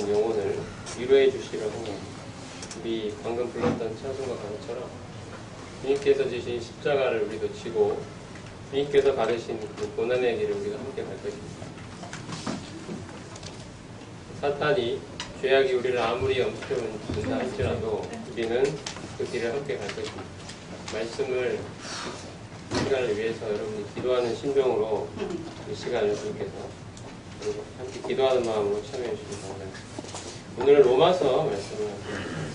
영혼을 위로해 주시라고 우리 방금 불렀던 찬송가 가사처럼 주님께서 지신 십자가를 우리도 지고 주님께서 받으신 그 고난의 길을 우리가 함께 갈 것입니다. 사탄이 죄악이 우리를 아무리 엄습해온다 할지라도 우리는 그 길을 함께 갈 것입니다. 말씀을 시간을 위해서 여러분이 기도하는 심정으로 이 시간을 주께서 함께 기도하는 마음으로 참여해 주시기 바랍니다. 오늘 로마서 말씀을 하겠습니다.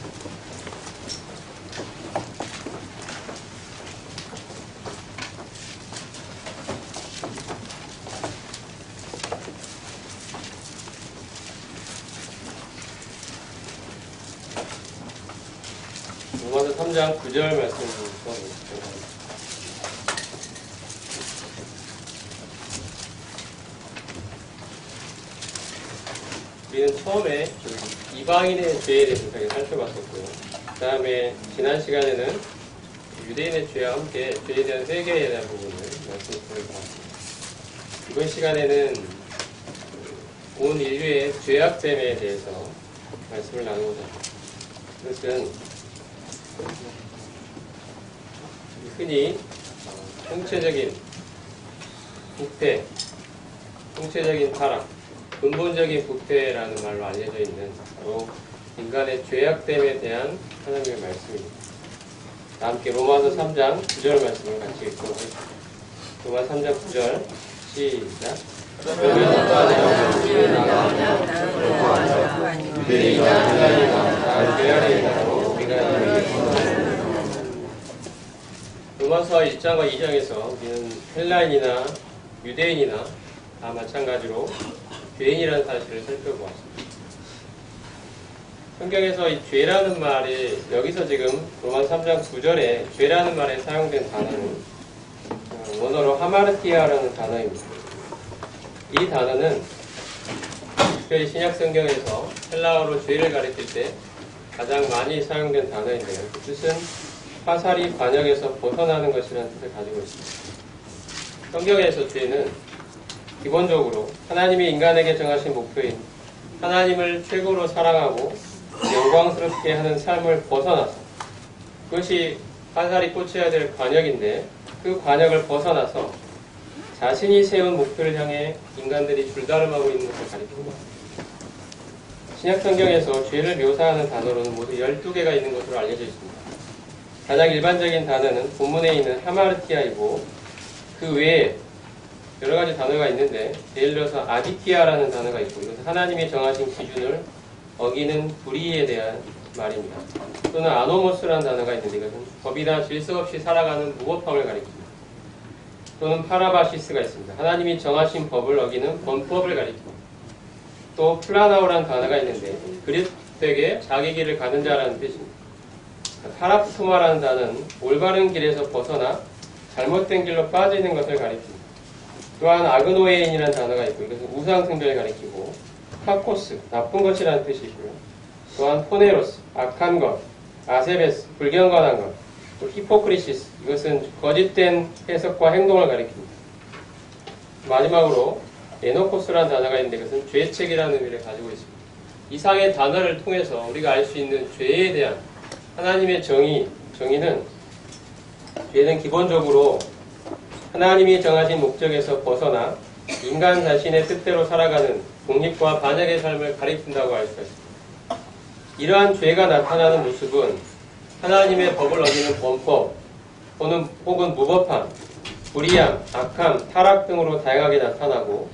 로마서 3장 9절 말씀을 보겠습니다. 우리는 처음에 이방인의 죄에 대해서 살펴봤었고요. 그 다음에 지난 시간에는 유대인의 죄와 함께 죄에 대한 회개에 대한 부분을 말씀을 드려봤습니다. 이번 시간에는 온 인류의 죄악됨에 대해서 말씀을 나누고자 합니다. 그것은 흔히 총체적인 부패, 총체적인 타락, 근본적인 부패라는 말로 알려져 있는 바로 인간의 죄악됨에 대한 하나님의 말씀입니다. 함께 로마서 3장 9절 말씀을 같이 읽도록 하겠습니다. 로마서 3장 9절 시작. 로마서 1장과 2장에서 우리는 헬라인이나 유대인이나 다 마찬가지로 죄인이라는 사실을 살펴보았습니다. 성경에서 이 죄라는 말이 여기서 지금 로마서 3장 9절에 죄라는 말에 사용된 단어는 원어로 하마르티아라는 단어입니다. 이 단어는 특별히 신약 성경에서 헬라어로 죄를 가리킬 때 가장 많이 사용된 단어인데요. 그 뜻은 화살이 관역에서 벗어나는 것이라는 뜻을 가지고 있습니다. 성경에서 죄는 기본적으로 하나님이 인간에게 정하신 목표인 하나님을 최고로 사랑하고 영광스럽게 하는 삶을 벗어나서 그것이 화살이 꽂혀야 될 관역인데 그 관역을 벗어나서 자신이 세운 목표를 향해 인간들이 줄다름하고 있는 것을 가리킵니다. 신약 성경에서 죄를 묘사하는 단어로는 모두 12개가 있는 것으로 알려져 있습니다. 가장 일반적인 단어는 본문에 있는 하마르티아이고 그 외에 여러 가지 단어가 있는데 예를 들어서 아디티아라는 단어가 있고 이것은 하나님이 정하신 기준을 어기는 불의에 대한 말입니다. 또는 아노모스라는 단어가 있는데 이것은 법이나 질서 없이 살아가는 무법함을 가리킵니다. 또는 파라바시스가 있습니다. 하나님이 정하신 법을 어기는 범법을 가리킵니다. 또 플라나오라는 단어가 있는데 그릇되게 자기 길을 가는 자라는 뜻입니다. 파라프토마라는 단어는 올바른 길에서 벗어나 잘못된 길로 빠지는 것을 가리킵니다. 또한 아그노에인이라는 단어가 있고 이것은 우상숭배를 가리키고 파코스, 나쁜 것이라는 뜻이 있고요. 또한 포네로스, 악한 것, 아세베스, 불경건한 것, 또 히포크리시스, 이것은 거짓된 해석과 행동을 가리킵니다. 마지막으로 에노코스라는 단어가 있는데 이것은 죄책이라는 의미를 가지고 있습니다. 이상의 단어를 통해서 우리가 알 수 있는 죄에 대한 하나님의 정의는 죄는 기본적으로 하나님이 정하신 목적에서 벗어나 인간 자신의 뜻대로 살아가는 독립과 반역의 삶을 가리킨다고 할 수 있습니다. 이러한 죄가 나타나는 모습은 하나님의 법을 어기는 범법, 혹은 무법함, 불의함, 악함, 타락 등으로 다양하게 나타나고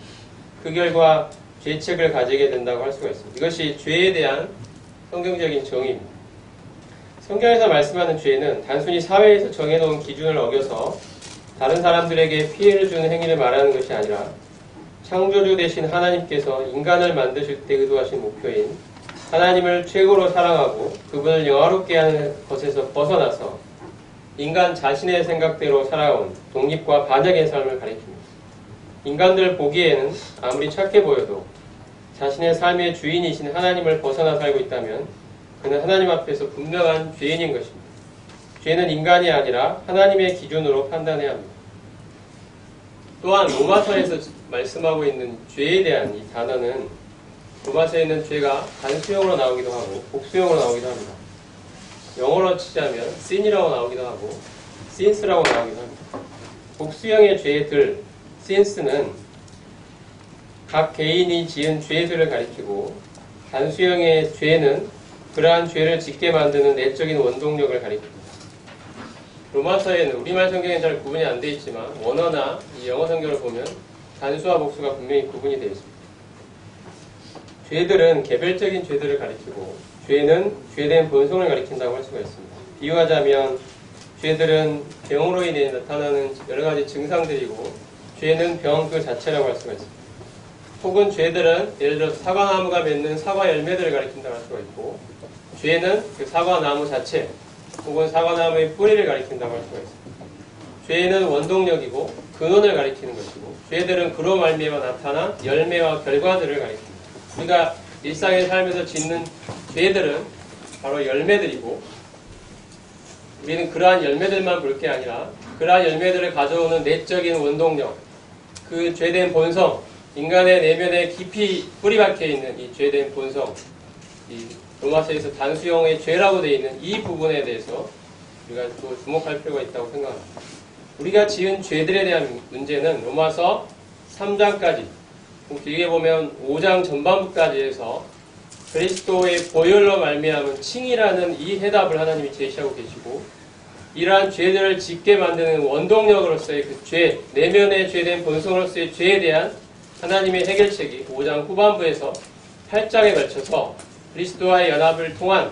그 결과 죄책을 가지게 된다고 할 수가 있습니다. 이것이 죄에 대한 성경적인 정의입니다. 성경에서 말씀하는 죄는 단순히 사회에서 정해놓은 기준을 어겨서 다른 사람들에게 피해를 주는 행위를 말하는 것이 아니라 창조주 되신 하나님께서 인간을 만드실 때 의도하신 목표인 하나님을 최고로 사랑하고 그분을 영화롭게 하는 것에서 벗어나서 인간 자신의 생각대로 살아온 독립과 반역의 삶을 가리킵니다. 인간들 보기에는 아무리 착해 보여도 자신의 삶의 주인이신 하나님을 벗어나 살고 있다면 그는 하나님 앞에서 분명한 죄인인 것입니다. 죄는 인간이 아니라 하나님의 기준으로 판단해야 합니다. 또한 로마서에서 말씀하고 있는 죄에 대한 이 단어는 로마서에는 죄가 단수형으로 나오기도 하고 복수형으로 나오기도 합니다. 영어로 치자면 sin이라고 나오기도 하고 sins라고 나오기도 합니다. 복수형의 죄들, sins는 각 개인이 지은 죄들을 가리키고 단수형의 죄는 그러한 죄를 짓게 만드는 내적인 원동력을 가리킵니다. 로마서에는 우리말 성경에는 잘 구분이 안 되어 있지만 원어나 이 영어 성경을 보면 단수와 복수가 분명히 구분이 되어 있습니다. 죄들은 개별적인 죄들을 가리키고 죄는 죄된 본성을 가리킨다고 할 수가 있습니다. 비유하자면 죄들은 병으로 인해 나타나는 여러 가지 증상들이고 죄는 병 그 자체라고 할 수가 있습니다. 혹은 죄들은 예를 들어 사과나무가 맺는 사과 열매들을 가리킨다고 할 수가 있고 죄는 그 사과나무 자체 혹은 사과나무의 뿌리를 가리킨다고 할 수가 있습니다. 죄는 원동력이고 근원을 가리키는 것이고 죄들은 그로 말미암아 나타난 열매와 결과들을 가리킵니다. 우리가 일상의 삶에서 짓는 죄들은 바로 열매들이고 우리는 그러한 열매들만 볼 게 아니라 그러한 열매들을 가져오는 내적인 원동력, 그 죄된 본성, 인간의 내면에 깊이 뿌리박혀 있는 이 죄된 본성, 이 로마서에서 단수형의 죄라고 되어 있는 이 부분에 대해서 우리가 또 주목할 필요가 있다고 생각합니다. 우리가 지은 죄들에 대한 문제는 로마서 3장까지, 길게 보면 5장 전반부까지 해서 그리스도의 보혈로 말미암은 칭이라는 이 해답을 하나님이 제시하고 계시고 이러한 죄들을 짓게 만드는 원동력으로서의 그 죄, 내면의 죄된 본성으로서의 죄에 대한 하나님의 해결책이 5장 후반부에서 8장에 걸쳐서 그리스도와의 연합을 통한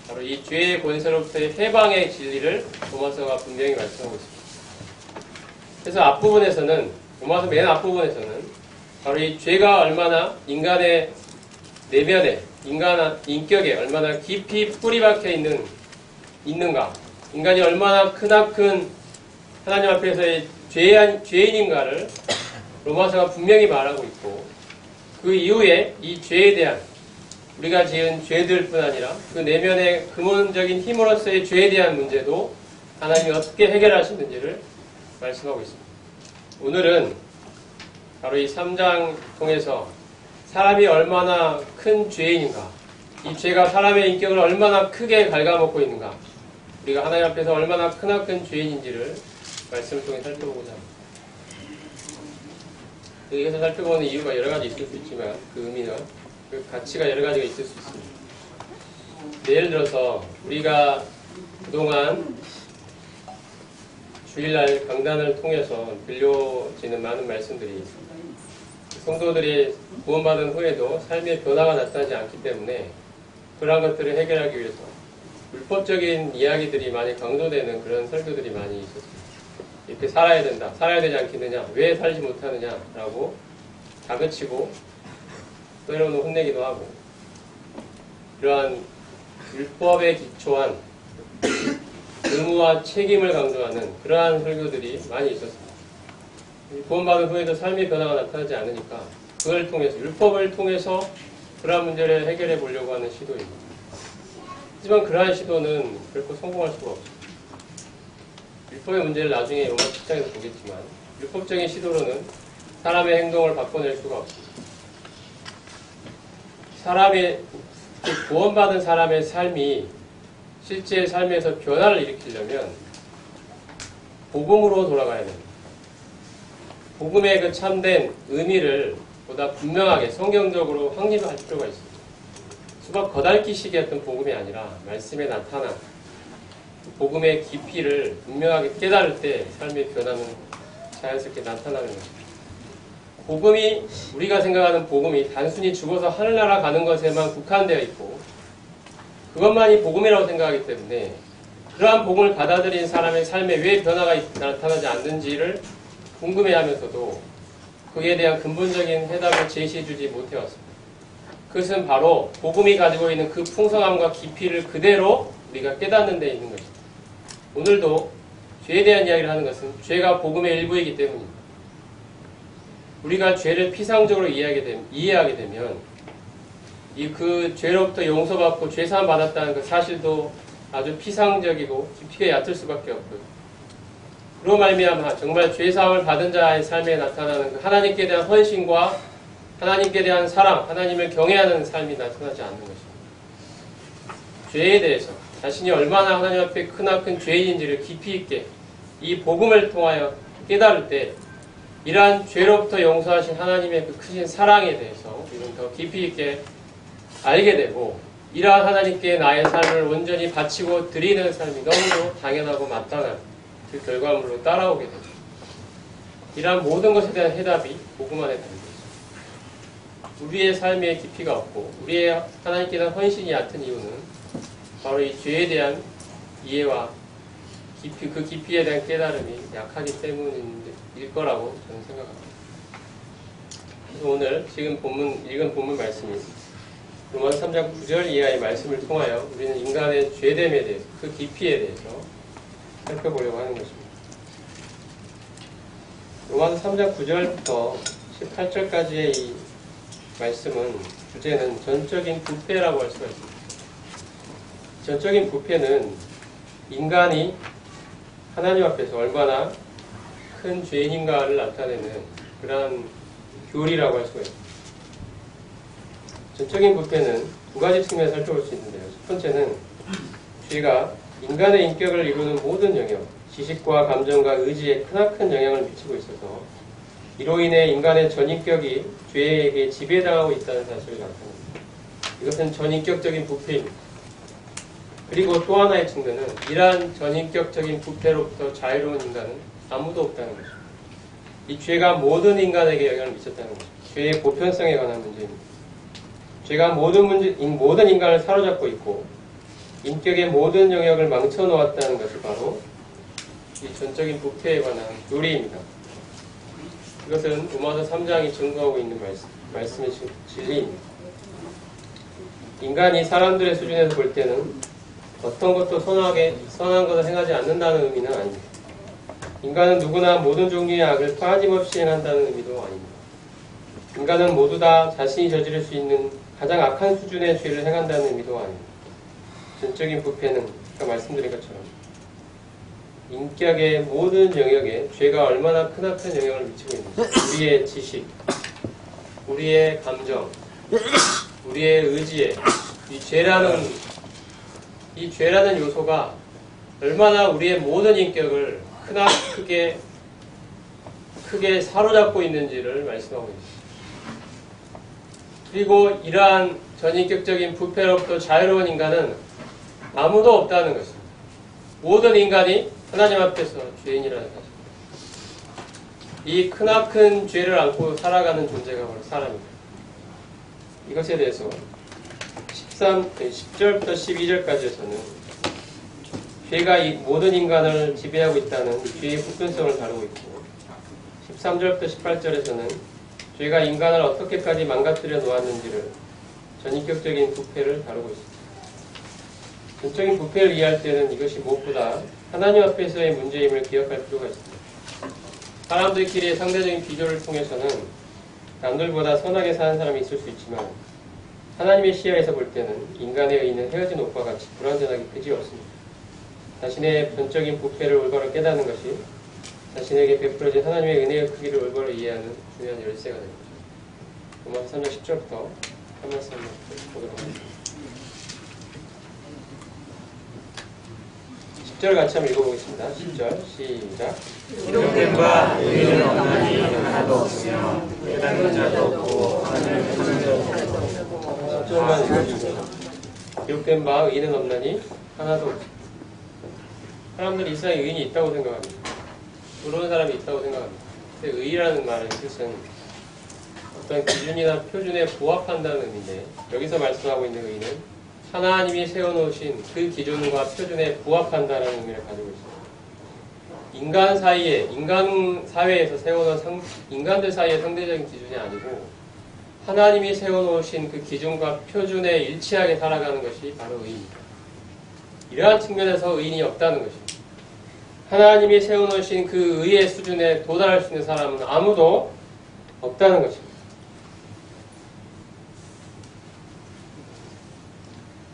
바로 이 죄의 권세로부터의 해방의 진리를 로마서가 분명히 말씀하고 있습니다. 그래서 앞부분에서는 로마서 맨 앞부분에서는 바로 이 죄가 얼마나 인간의 내면에 인격에 얼마나 깊이 뿌리박혀 있는가, 인간이 얼마나 크나큰 하나님 앞에서의 죄인인가를 로마서가 분명히 말하고 있고 그 이후에 이 죄에 대한 우리가 지은 죄들뿐 아니라 그 내면의 근원적인 힘으로서의 죄에 대한 문제도 하나님이 어떻게 해결하시는지를 말씀하고 있습니다. 오늘은 바로 이 3장 통해서 사람이 얼마나 큰 죄인인가, 이 죄가 사람의 인격을 얼마나 크게 갉아먹고 있는가, 우리가 하나님 앞에서 얼마나 크나큰 죄인인지를 말씀을 통해 살펴보고자 합니다. 여기서 살펴보는 이유가 여러 가지 있을 수 있지만 그 의미나 그 가치가 여러 가지가 있을 수 있습니다. 예를 들어서 우리가 그동안 주일날 강단을 통해서 들려지는 많은 말씀들이 성도들이 구원받은 후에도 삶의 변화가 나타나지 않기 때문에 그러한 것들을 해결하기 위해서 불법적인 이야기들이 많이 강조되는 그런 설교들이 많이 있었습니다. 이렇게 살아야 된다, 살아야 되지 않겠느냐, 왜 살지 못하느냐라고 다그치고 때로는 혼내기도 하고 이러한 율법에 기초한 의무와 책임을 강조하는 그러한 설교들이 많이 있었습니다. 구원받은 후에도 삶의 변화가 나타나지 않으니까 그걸 통해서 율법을 통해서 그러한 문제를 해결해 보려고 하는 시도입니다. 하지만 그러한 시도는 결코 성공할 수가 없습니다. 율법의 문제를 나중에 로마 10장에서 보겠지만 율법적인 시도로는 사람의 행동을 바꿔낼 수가 없습니다. 구원받은 사람의 삶이 실제 삶에서 변화를 일으키려면 복음으로 돌아가야 됩니다. 복음의 그 참된 의미를 보다 분명하게 성경적으로 확립할 필요가 있습니다. 수박 거달기식의 어떤 복음이 아니라 말씀에 나타난 복음의 깊이를 분명하게 깨달을 때 삶의 변화는 자연스럽게 나타나는 것입니다. 복음이 우리가 생각하는 복음이 단순히 죽어서 하늘나라 가는 것에만 국한되어 있고 그것만이 복음이라고 생각하기 때문에 그러한 복음을 받아들인 사람의 삶에 왜 변화가 나타나지 않는지를 궁금해하면서도 그에 대한 근본적인 해답을 제시해주지 못해왔습니다. 그것은 바로 복음이 가지고 있는 그 풍성함과 깊이를 그대로 우리가 깨닫는 데 있는 것입니다. 오늘도 죄에 대한 이야기를 하는 것은 죄가 복음의 일부이기 때문입니다. 우리가 죄를 피상적으로 이해하게 되면 그 죄로부터 용서받고 죄사함 받았다는 그 사실도 아주 피상적이고 깊이가 얕을 수밖에 없고요. 그로 말미암아 정말 죄사함을 받은 자의 삶에 나타나는 그 하나님께 대한 헌신과 하나님께 대한 사랑, 하나님을 경외하는 삶이 나타나지 않는 것입니다. 죄에 대해서 자신이 얼마나 하나님 앞에 크나큰 죄인인지를 깊이 있게 이 복음을 통하여 깨달을 때 이러한 죄로부터 용서하신 하나님의 그 크신 사랑에 대해서 우리는 더 깊이 있게 알게 되고 이러한 하나님께 나의 삶을 온전히 바치고 드리는 삶이 너무도 당연하고 마땅한 그 결과물로 따라오게 됩니다. 이러한 모든 것에 대한 해답이 복음 안에 담겨 있습니다. 우리의 삶에 깊이가 없고 우리의 하나님께 대한 헌신이 얕은 이유는 바로 이 죄에 대한 이해와 깊이, 그 깊이에 대한 깨달음이 약하기 때문일 거라고 저는 생각합니다. 그래서 오늘 지금 읽은 본문 말씀이 로마서 3장 9절 이하의 말씀을 통하여 우리는 인간의 죄됨에 대해서 그 깊이에 대해서 살펴보려고 하는 것입니다. 로마서 3장 9절부터 18절까지의 이 말씀은 주제는 전적인 부패라고 할 수가 있습니다. 전적인 부패는 인간이 하나님 앞에서 얼마나 큰 죄인인가를 나타내는 그러한 교리라고 할 수가 있습니다. 전적인 부패는 두 가지 측면에서 살펴볼 수 있는데요. 첫 번째는 죄가 인간의 인격을 이루는 모든 영역, 지식과 감정과 의지에 크나큰 영향을 미치고 있어서 이로 인해 인간의 전인격이 죄에게 지배당하고 있다는 사실을 나타냅니다. 이것은 전인격적인 부패입니다. 그리고 또 하나의 측면은 이러한 전인격적인 부패로부터 자유로운 인간은 아무도 없다는 것입니다. 이 죄가 모든 인간에게 영향을 미쳤다는 것입니다. 죄의 보편성에 관한 문제입니다. 죄가 모든 인간을 사로잡고 있고 인격의 모든 영역을 망쳐놓았다는 것이 바로 이 전적인 부패에 관한 교리입니다. 이것은 로마서 3장이 증거하고 있는 말씀의 진리입니다. 인간이 사람들의 수준에서 볼 때는 어떤 것도 선한 것을 행하지 않는다는 의미는 아닙니다. 인간은 누구나 모든 종류의 악을 빠짐없이 행한다는 의미도 아닙니다. 인간은 모두 다 자신이 저지를 수 있는 가장 악한 수준의 죄를 행한다는 의미도 아닙니다. 전적인 부패는 아까 말씀드린 것처럼 인격의 모든 영역에 죄가 얼마나 크나큰 영향을 미치고 있는지 우리의 지식, 우리의 감정, 우리의 의지에 이 죄라는 요소가 얼마나 우리의 모든 인격을 크게 사로잡고 있는지를 말씀하고 있습니다. 그리고 이러한 전인격적인 부패로부터 자유로운 인간은 아무도 없다는 것입니다. 모든 인간이 하나님 앞에서 죄인이라는 사실. 이 크나큰 죄를 안고 살아가는 존재가 바로 사람입니다. 이것에 대해서 10절부터 12절까지에서는 죄가 이 모든 인간을 지배하고 있다는 죄의 보편성을 다루고 있고 13절부터 18절에서는 죄가 인간을 어떻게까지 망가뜨려 놓았는지를 전인격적인 부패를 다루고 있습니다. 전적인 부패를 이해할 때는 이것이 무엇보다 하나님 앞에서의 문제임을 기억할 필요가 있습니다. 사람들끼리의 상대적인 비교를 통해서는 남들보다 선하게 사는 사람이 있을 수 있지만 하나님의 시야에서 볼 때는 인간의 의는 헤어진 옷과 같이 불완전하게 그지없습니다. 자신의 전적인 부패를 올바로 깨닫는 것이 자신에게 베풀어진 하나님의 은혜의 크기를 올바로 이해하는 중요한 열쇠가 됩니다. 로마서 3장 10절부터 한 말씀 보도록 하겠습니다. 10절 같이 한번 읽어보겠습니다. 10절 시작. 기록된 바 의인은 없나니 하나도 없으며 깨닫는 자도 없고 하나님을 찾는 자도 없고 10절만 읽어주세요. 기록된 바 의인은 없나니 하나도 없습니다. 사람들이 이 세상에 의인이 있다고 생각합니다. 그런 사람이 있다고 생각합니다. 근데 의라는 말의 뜻은 어떤 기준이나 표준에 부합한다는 의미인데 여기서 말씀하고 있는 의는 하나님이 세워놓으신 그 기준과 표준에 부합한다는 의미를 가지고 있습니다. 인간 사회에서 세워놓은 인간들 사이의 상대적인 기준이 아니고 하나님이 세워놓으신 그 기준과 표준에 일치하게 살아가는 것이 바로 의입니다. 이러한 측면에서 의인이 없다는 것입니다. 하나님이 세워놓으신 그 의의 수준에 도달할 수 있는 사람은 아무도 없다는 것입니다.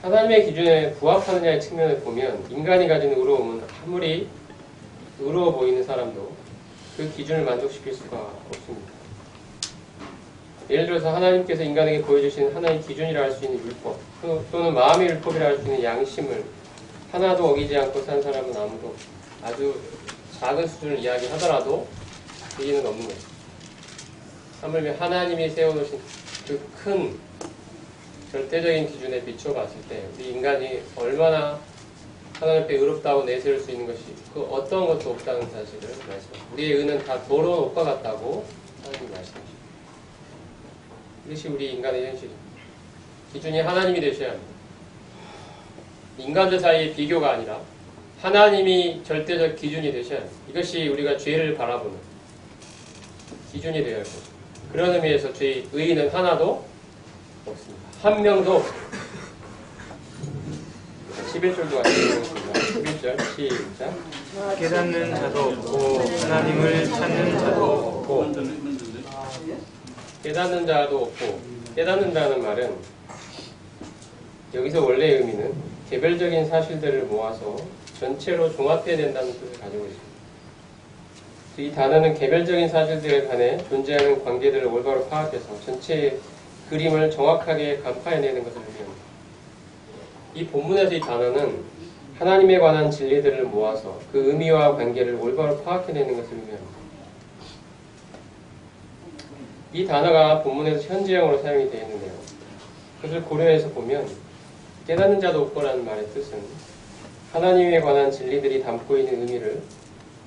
하나님의 기준에 부합하느냐의 측면을 보면 인간이 가진 의로움은 아무리 의로워 보이는 사람도 그 기준을 만족시킬 수가 없습니다. 예를 들어서 하나님께서 인간에게 보여주신 하나의 기준이라 할 수 있는 율법 또는 마음의 율법이라 할 수 있는 양심을 하나도 어기지 않고 산 사람은 아무도 아주 작은 수준을 이야기하더라도 의의는 없는 거죠. 하물며 하나님이 세워놓으신 그 큰 절대적인 기준에 비춰봤을 때 우리 인간이 얼마나 하나님 앞에 의롭다고 내세울 수 있는 것이 그 어떤 것도 없다는 사실을 말씀하십니다. 우리의 의는 다 더러운 옷과 같다고 하나님이 말씀하십니다. 이것이 우리 인간의 현실입니다. 기준이 하나님이 되셔야 합니다. 인간들 사이의 비교가 아니라 하나님이 절대적 기준이 되셔야 합니다. 이것이 우리가 죄를 바라보는 기준이 되어야 할 것입니다. 그런 의미에서 죄의 의의는 하나도 없습니다. 한 명도 없습니다. 11절도 같이 읽어보겠습니다. 11절 시작. 깨닫는 자도 없고 하나님을 찾는 자도 없고. 깨닫는 자도 없고, 깨닫는다는 말은 여기서 원래의 의미는 개별적인 사실들을 모아서 전체로 종합해낸다는 뜻을 가지고 있습니다. 이 단어는 개별적인 사실들에 관해 존재하는 관계들을 올바로 파악해서 전체의 그림을 정확하게 간파해내는 것을 의미합니다. 이 본문에서 이 단어는 하나님에 관한 진리들을 모아서 그 의미와 관계를 올바로 파악해내는 것을 의미합니다. 이 단어가 본문에서 현재형으로 사용이 되어 있는데요. 그것을 고려해서 보면 깨닫는 자도 없고라는 말의 뜻은 하나님에 관한 진리들이 담고 있는 의미를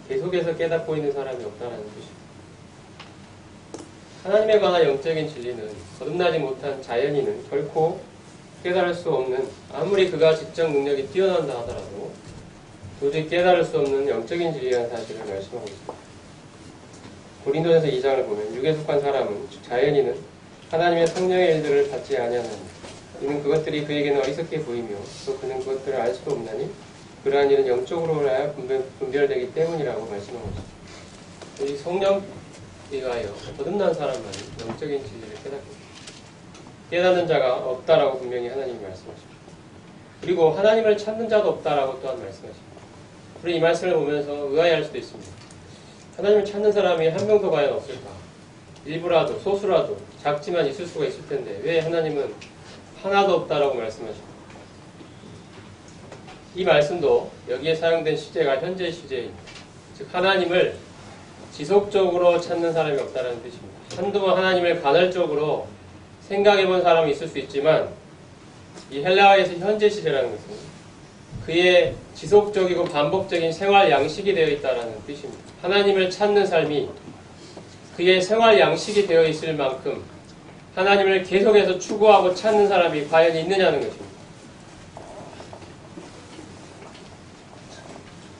계속해서 깨닫고 있는 사람이 없다는 뜻입니다. 하나님에 관한 영적인 진리는 거듭나지 못한 자연인은 결코 깨달을 수 없는, 아무리 그가 지적 능력이 뛰어난다 하더라도 도저히 깨달을 수 없는 영적인 진리라는 사실을 말씀하고 있습니다. 고린도전서 2장을 보면 육에 속한 사람은 즉 자연인은 하나님의 성령의 일들을 받지 아니하나니 이는 그것들이 그에게는 어리석게 보이며 또 그는 그것들을 알 수도 없나니 그러한 일은 영적으로라야 분별되기 때문이라고 말씀하고 있습니다. 이 성령에 의하여 거듭난 사람만이 영적인 진리를 깨닫게 됩니다. 깨닫는 자가 없다라고 분명히 하나님이 말씀하십니다. 그리고 하나님을 찾는 자도 없다라고 또한 말씀하십니다. 우리 이 말씀을 보면서 의아해할 수도 있습니다. 하나님을 찾는 사람이 한 명도 과연 없을까? 일부라도, 소수라도, 작지만 있을 수가 있을 텐데 왜 하나님은 하나도 없다라고 말씀하십니까? 이 말씀도 여기에 사용된 시제가 현재 시제입니다. 즉 하나님을 지속적으로 찾는 사람이 없다는 뜻입니다. 한두 번 하나님을 간헐적으로 생각해본 사람이 있을 수 있지만 이 헬라어에서 현재 시제라는 것은 그의 지속적이고 반복적인 생활 양식이 되어 있다는 뜻입니다. 하나님을 찾는 삶이 그의 생활 양식이 되어 있을 만큼 하나님을 계속해서 추구하고 찾는 사람이 과연 있느냐는 것입니다.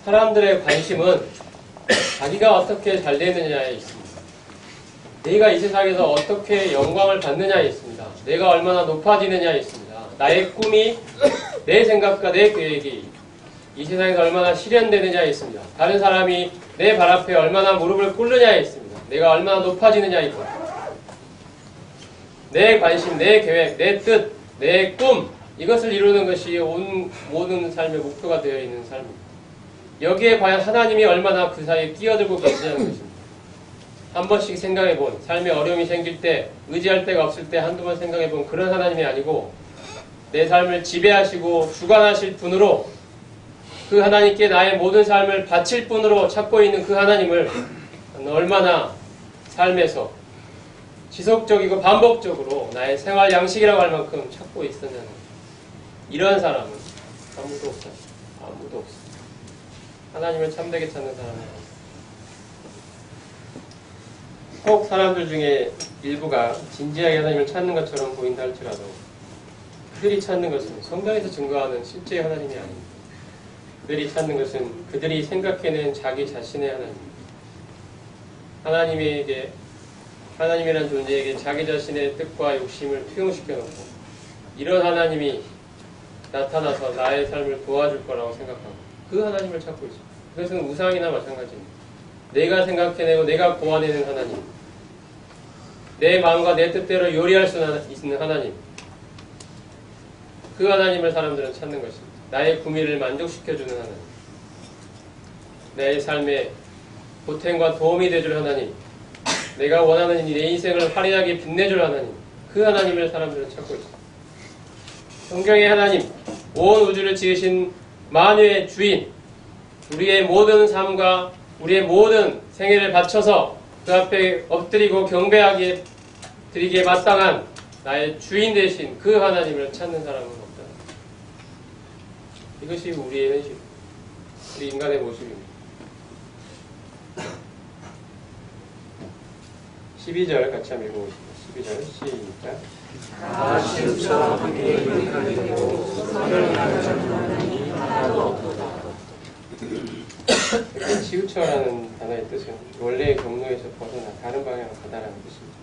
사람들의 관심은 자기가 어떻게 잘 되느냐에 있습니다. 내가 이 세상에서 어떻게 영광을 받느냐에 있습니다. 내가 얼마나 높아지느냐에 있습니다. 나의 꿈이, 내 생각과 내 계획이 이 세상에서 얼마나 실현되느냐에 있습니다. 다른 사람이 내 발 앞에 얼마나 무릎을 꿇느냐에 있습니다. 내가 얼마나 높아지느냐에 있습니다. 내 관심, 내 계획, 내 뜻, 내 꿈, 이것을 이루는 것이 모든 삶의 목표가 되어 있는 삶입니다. 여기에 과연 하나님이 얼마나 그 사이에 끼어들고 계시냐는 것입니다. 한 번씩 생각해본, 삶에 어려움이 생길 때, 의지할 데가 없을 때 한두 번 생각해본 그런 하나님이 아니고 내 삶을 지배하시고 주관하실 분으로 그 하나님께 나의 모든 삶을 바칠 분으로 찾고 있는 그 하나님을 얼마나 삶에서 지속적이고 반복적으로 나의 생활 양식이라고 할 만큼 찾고 있었냐는 이런 사람은 아무도 없습니다. 아무도 없습니다. 하나님을 참되게 찾는 사람은 꼭 사람들 중에 일부가 진지하게 하나님을 찾는 것처럼 보인다 할지라도 그들이 찾는 것은 성경에서 증거하는 실제의 하나님이 아닙니다. 그들이 찾는 것은 그들이 생각해낸 자기 자신의 하나님입니다. 하나님이란 존재에게 자기 자신의 뜻과 욕심을 투영시켜놓고 이런 하나님이 나타나서 나의 삶을 도와줄 거라고 생각하고 그 하나님을 찾고 있습니다. 그것은 우상이나 마찬가지입니다. 내가 생각해내고 내가 고안해낸 하나님, 내 마음과 내 뜻대로 요리할 수 있는 하나님, 그 하나님을 사람들은 찾는 것입니다. 나의 구미를 만족시켜주는 하나님, 나의 삶에 보탬과 도움이 되줄 하나님, 내가 원하는 내 인생을 화려하게 빛내줄 하나님, 그 하나님을 사람들은 찾고 있습니다. 성경의 하나님, 온 우주를 지으신 만유의 주인, 우리의 모든 삶과 우리의 모든 생애를 바쳐서 그 앞에 엎드리고 경배하게 드리기에 마땅한 나의 주인 되신 그 하나님을 찾는 사람은 없다. 이것이 우리의 현실, 우리 인간의 모습입니다. 12절 같이 한번 읽어보겠습니다. 12절 시작. 다 치우쳐 함께 유익하게 되고 선을 가르쳐주니 하나도 없도다. 이렇게 치우쳐라는 단어의 뜻은 원래의 경로에서 벗어나 다른 방향으로 가다라는 뜻입니다.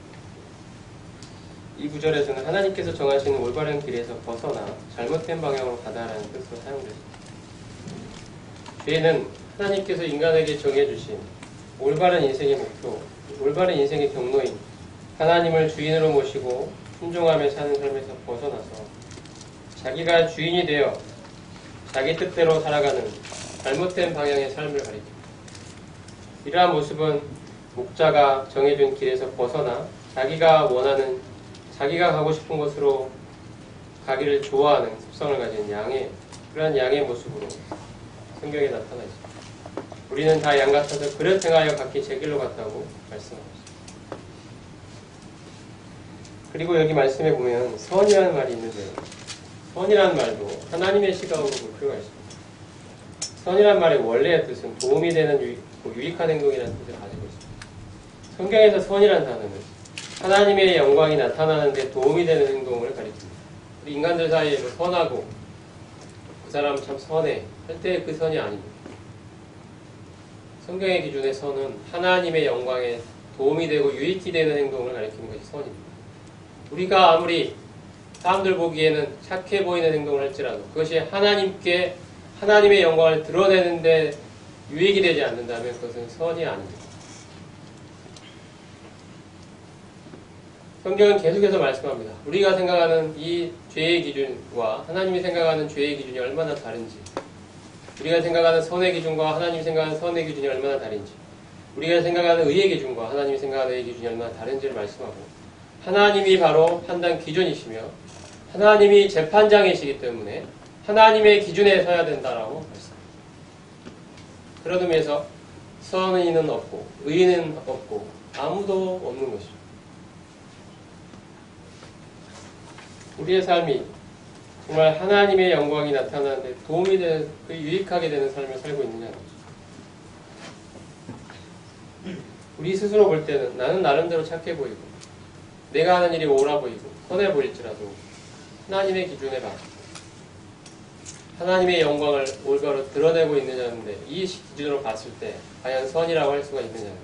이 구절에서는 하나님께서 정하시는 올바른 길에서 벗어나 잘못된 방향으로 가다라는 뜻으로 사용됐습니다. 죄는 하나님께서 인간에게 정해주신 올바른 인생의 목표, 올바른 인생의 경로인 하나님을 주인으로 모시고 순종하며 사는 삶에서 벗어나서 자기가 주인이 되어 자기 뜻대로 살아가는 잘못된 방향의 삶을 가리킵니다. 이러한 모습은 목자가 정해준 길에서 벗어나 자기가 원하는, 자기가 가고 싶은 곳으로 가기를 좋아하는 습성을 가진 양의, 그러한 양의 모습으로 성경에 나타나 있습니다. 우리는 다 양 같아서 그릇 행하여 각기 제 길로 갔다고 말씀하고 있습니다. 그리고 여기 말씀에 보면 선이라는 말이 있는데요. 선이라는 말도 하나님의 시각으로 볼 필요가 있습니다. 선이라는 말의 원래의 뜻은 도움이 되는 유익한 행동이라는 뜻을 가지고 있습니다. 성경에서 선이라는 단어는 하나님의 영광이 나타나는 데 도움이 되는 행동을 가리킵니다. 우리 인간들 사이에 뭐 선하고 그 사람 참 선해 할 때 그 선이 아닙니다. 성경의 기준의 선은 하나님의 영광에 도움이 되고 유익이 되는 행동을 가리키는 것이 선입니다. 우리가 아무리 사람들 보기에는 착해 보이는 행동을 할지라도 그것이 하나님께 하나님의 영광을 드러내는데 유익이 되지 않는다면 그것은 선이 아닙니다. 성경은 계속해서 말씀합니다. 우리가 생각하는 이 죄의 기준과 하나님이 생각하는 죄의 기준이 얼마나 다른지, 우리가 생각하는 선의 기준과 하나님이 생각하는 선의 기준이 얼마나 다른지, 우리가 생각하는 의의 기준과 하나님이 생각하는 의의 기준이 얼마나 다른지를 말씀하고, 하나님이 바로 판단 기준이시며 하나님이 재판장이시기 때문에 하나님의 기준에 서야 된다라고 말씀합니다. 그런 의미에서 선의는 없고 의는 없고 아무도 없는 것이죠. 우리의 삶이 정말 하나님의 영광이 나타나는데 도움이 되는, 유익하게 되는 삶을 살고 있느냐는 거죠. 우리 스스로 볼 때는 나는 나름대로 착해 보이고 내가 하는 일이 옳아 보이고 선해 보일지라도 하나님의 기준에 봐 하나님의 영광을 올바로 드러내고 있느냐는데 이 기준으로 봤을 때 과연 선이라고 할 수가 있느냐는 거죠.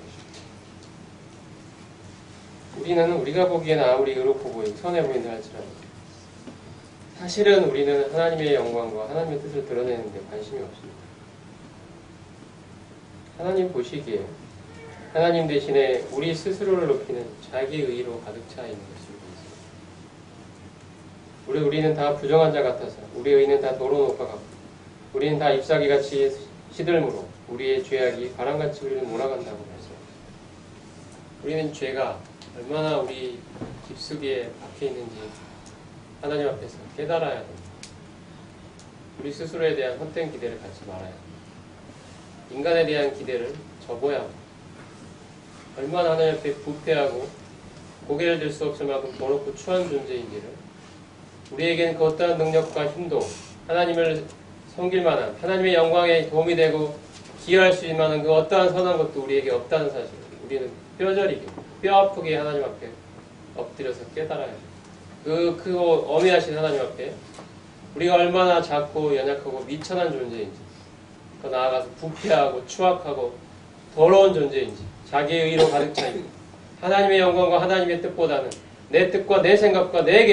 우리는 우리가 보기에는 아무리 의롭고 보이고 선해 보인다 할지라도 사실은 우리는 하나님의 영광과 하나님의 뜻을 드러내는 데 관심이 없습니다. 하나님 보시기에 하나님 대신에 우리 스스로를 높이는 자기 의로 가득 차 있는 것을 보입니다. 우리는 다 부정한 자 같아서 우리 의는 다 더러운 옷과 같고 우리는 다 잎사귀같이 시들므로 우리의 죄악이 바람같이 우리를 몰아간다고 말씀합니다. 우리는 죄가 얼마나 우리 깊숙이에 박혀 있는지 하나님 앞에서 깨달아야 됩니다. 우리 스스로에 대한 헛된 기대를 갖지 말아야 합니다. 인간에 대한 기대를 접어야 합니다. 얼마나 하나님 앞에 부패하고 고개를 들 수 없을 만큼 더럽고 추한 존재인지를 우리에게는 그 어떠한 능력과 힘도 하나님을 섬길 만한 하나님의 영광에 도움이 되고 기여할 수 있는 만한 그 어떠한 선한 것도 우리에게 없다는 사실을 우리는 뼈저리게 뼈아프게 하나님 앞에 엎드려서 깨달아야 합니다. 그 어미하신 하나님 앞에 우리가 얼마나 작고 연약하고 미천한 존재인지 더 나아가서 부패하고 추악하고 더러운 존재인지 자기의 의로 가득 차 있고 하나님의 영광과 하나님의 뜻보다는 내 뜻과 내 생각과 내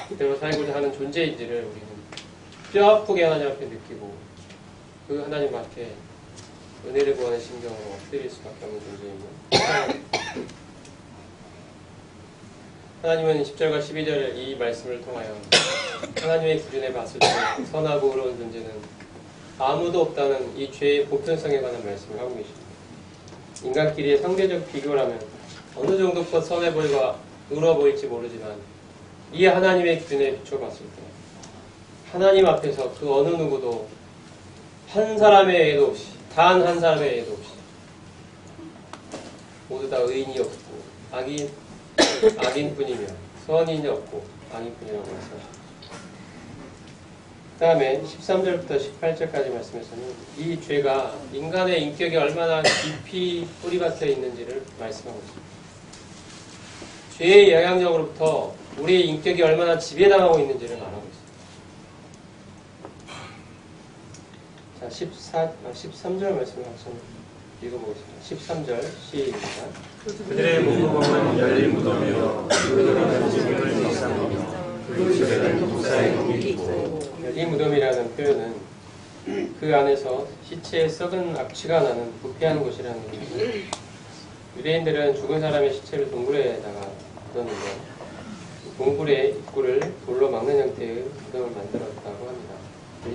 계획대로 살고자 하는 존재인지를 우리는 뼈아프게 하나님 앞에 느끼고 그 하나님 앞에 은혜를 구하는 심경으로 엎드릴 수밖에 없는 존재이며 하나님은 10절과 12절 이 말씀을 통하여 하나님의 기준에 봤을 때 선하고 의로운 존재는 아무도 없다는 이 죄의 보편성에 관한 말씀을 하고 계십니다. 인간끼리의 상대적 비교라면 어느 정도껏 선해 보이고 의로워 보일지 모르지만 이 하나님의 기준에 비춰봤을 때 하나님 앞에서 그 어느 누구도 한 사람의 애도 없이 단 한 사람의 애도 없이 모두 다 의인이 없고 악인뿐이며 선인이 없고 악인뿐이라고 말씀하셨습니다. 그 다음에 13절부터 18절까지 말씀에서는 이 죄가 인간의 인격에 얼마나 깊이 뿌리박혀 있는지를 말씀하고 있습니다. 죄의 영향력으로부터 우리의 인격이 얼마나 지배당하고 있는지를 말하고 있습니다. 자, 13절 말씀을 한번 읽어보겠습니다. 13절 시작. 그들의 목구멍은 열린 무덤이요 그들은 죽음을 일삼으며 그 집에는 독사의 독이 있고. 이 무덤이라는 표현은 그 안에서 시체의 썩은 악취가 나는 부패한 곳이라는 얘기입니다. 유대인들은 죽은 사람의 시체를 동굴에다가 묻었는데 동굴의 입구를 돌로 막는 형태의 무덤을 만들었다고 합니다.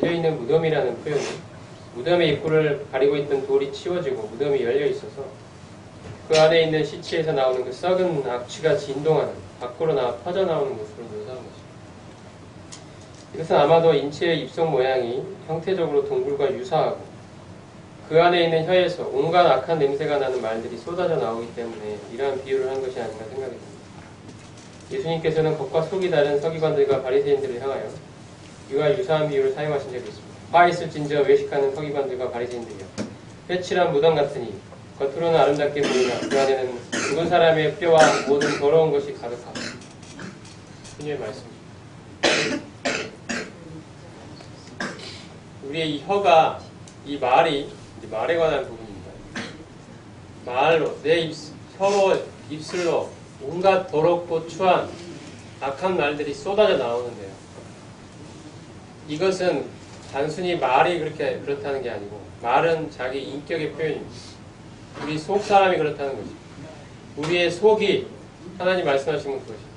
열려있는 무덤이라는 표현은 무덤의 입구를 가리고 있던 돌이 치워지고 무덤이 열려 있어서 그 안에 있는 시체에서 나오는 그 썩은 악취가 진동하는 밖으로 퍼져나오는 모습을 묘사한 것입니다. 이것은 아마도 인체의 입속 모양이 형태적으로 동굴과 유사하고 그 안에 있는 혀에서 온갖 악한 냄새가 나는 말들이 쏟아져 나오기 때문에 이러한 비유를 한 것이 아닌가 생각이 듭니다. 예수님께서는 겉과 속이 다른 서기관들과 바리새인들을 향하여 이와 유사한 비유를 사용하신 적이 있습니다. 화 있을진저 외식하는 서기관들과 바리새인들이여 회칠한 무덤 같으니 겉으로는 아름답게 보이나 그 안에는 죽은 사람의 뼈와 모든 더러운 것이 가득하다. 주님의 말씀입니다. 우리의 이 혀가, 이 말이 말에 관한 부분입니다. 말로, 내 혀로, 입술로 온갖 더럽고 추한 악한 말들이 쏟아져 나오는데요. 이것은 단순히 말이 그렇다는 게 아니고 말은 자기 인격의 표현입니다. 우리 속 사람이 그렇다는 것입니다. 우리의 속이 하나님 말씀하신 건 그것입니다.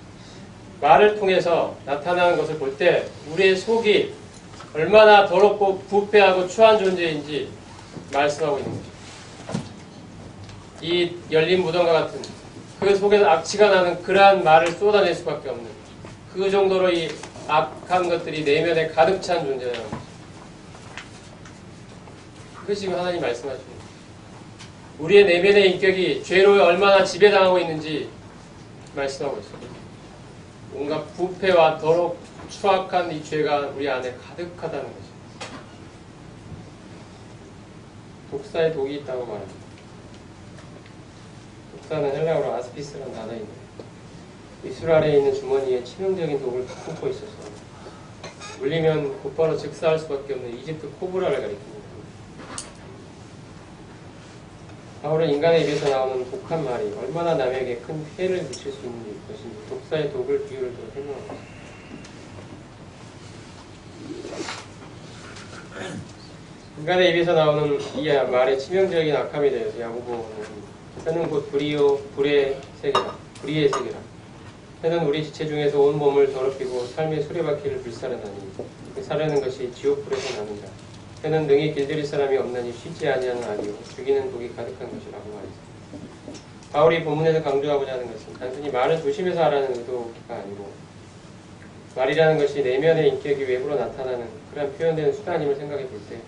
말을 통해서 나타나는 것을 볼 때 우리의 속이 얼마나 더럽고 부패하고 추한 존재인지 말씀하고 있는 것입니다. 이 열린 무덤과 같은 그 속에서 악취가 나는 그러한 말을 쏟아낼 수밖에 없는 그 정도로 이 악한 것들이 내면에 가득 찬 존재라는 것입니다. 그것이 지금 하나님 말씀하시는 거예요. 우리의 내면의 인격이 죄로 얼마나 지배당하고 있는지 말씀하고 있습니다. 온갖 부패와 더럽고 추악한 이 죄가 우리 안에 가득하다는 것입니다. 독사의 독이 있다고 말합니다. 독사는 헬라어로 아스피스라는 단어인데 입술 아래에 있는 주머니에 치명적인 독을 품고 있어서 물리면 곧바로 즉사할 수밖에 없는 이집트 코브라를 가리킵니다. 바울은 인간의 입에서 나오는 독한 말이 얼마나 남에게 큰 해를 미칠 수 있는 것인지 독사의 독을 비유를 들어 설명합니다. 인간의 입에서 나오는 이 말의 치명적인 악함에 대해서 야고보는 혀는 곧 불의 세계라. 혀는 우리 지체 중에서 온 몸을 더럽히고 삶의 수레바퀴를 불사르나니 사르는 것이 지옥불에서 나는다. 혀는 능히 길들일 사람이 없나니 쉬지 아니하는 악이요 죽이는 독이 가득한 것이라고 말했습니다. 바울이 본문에서 강조하고자 하는 것은 단순히 말을 조심해서 하라는 의도가 아니고 말이라는 것이 내면의 인격이 외부로 나타나는 그런 표현되는 수단임을 생각해 볼 때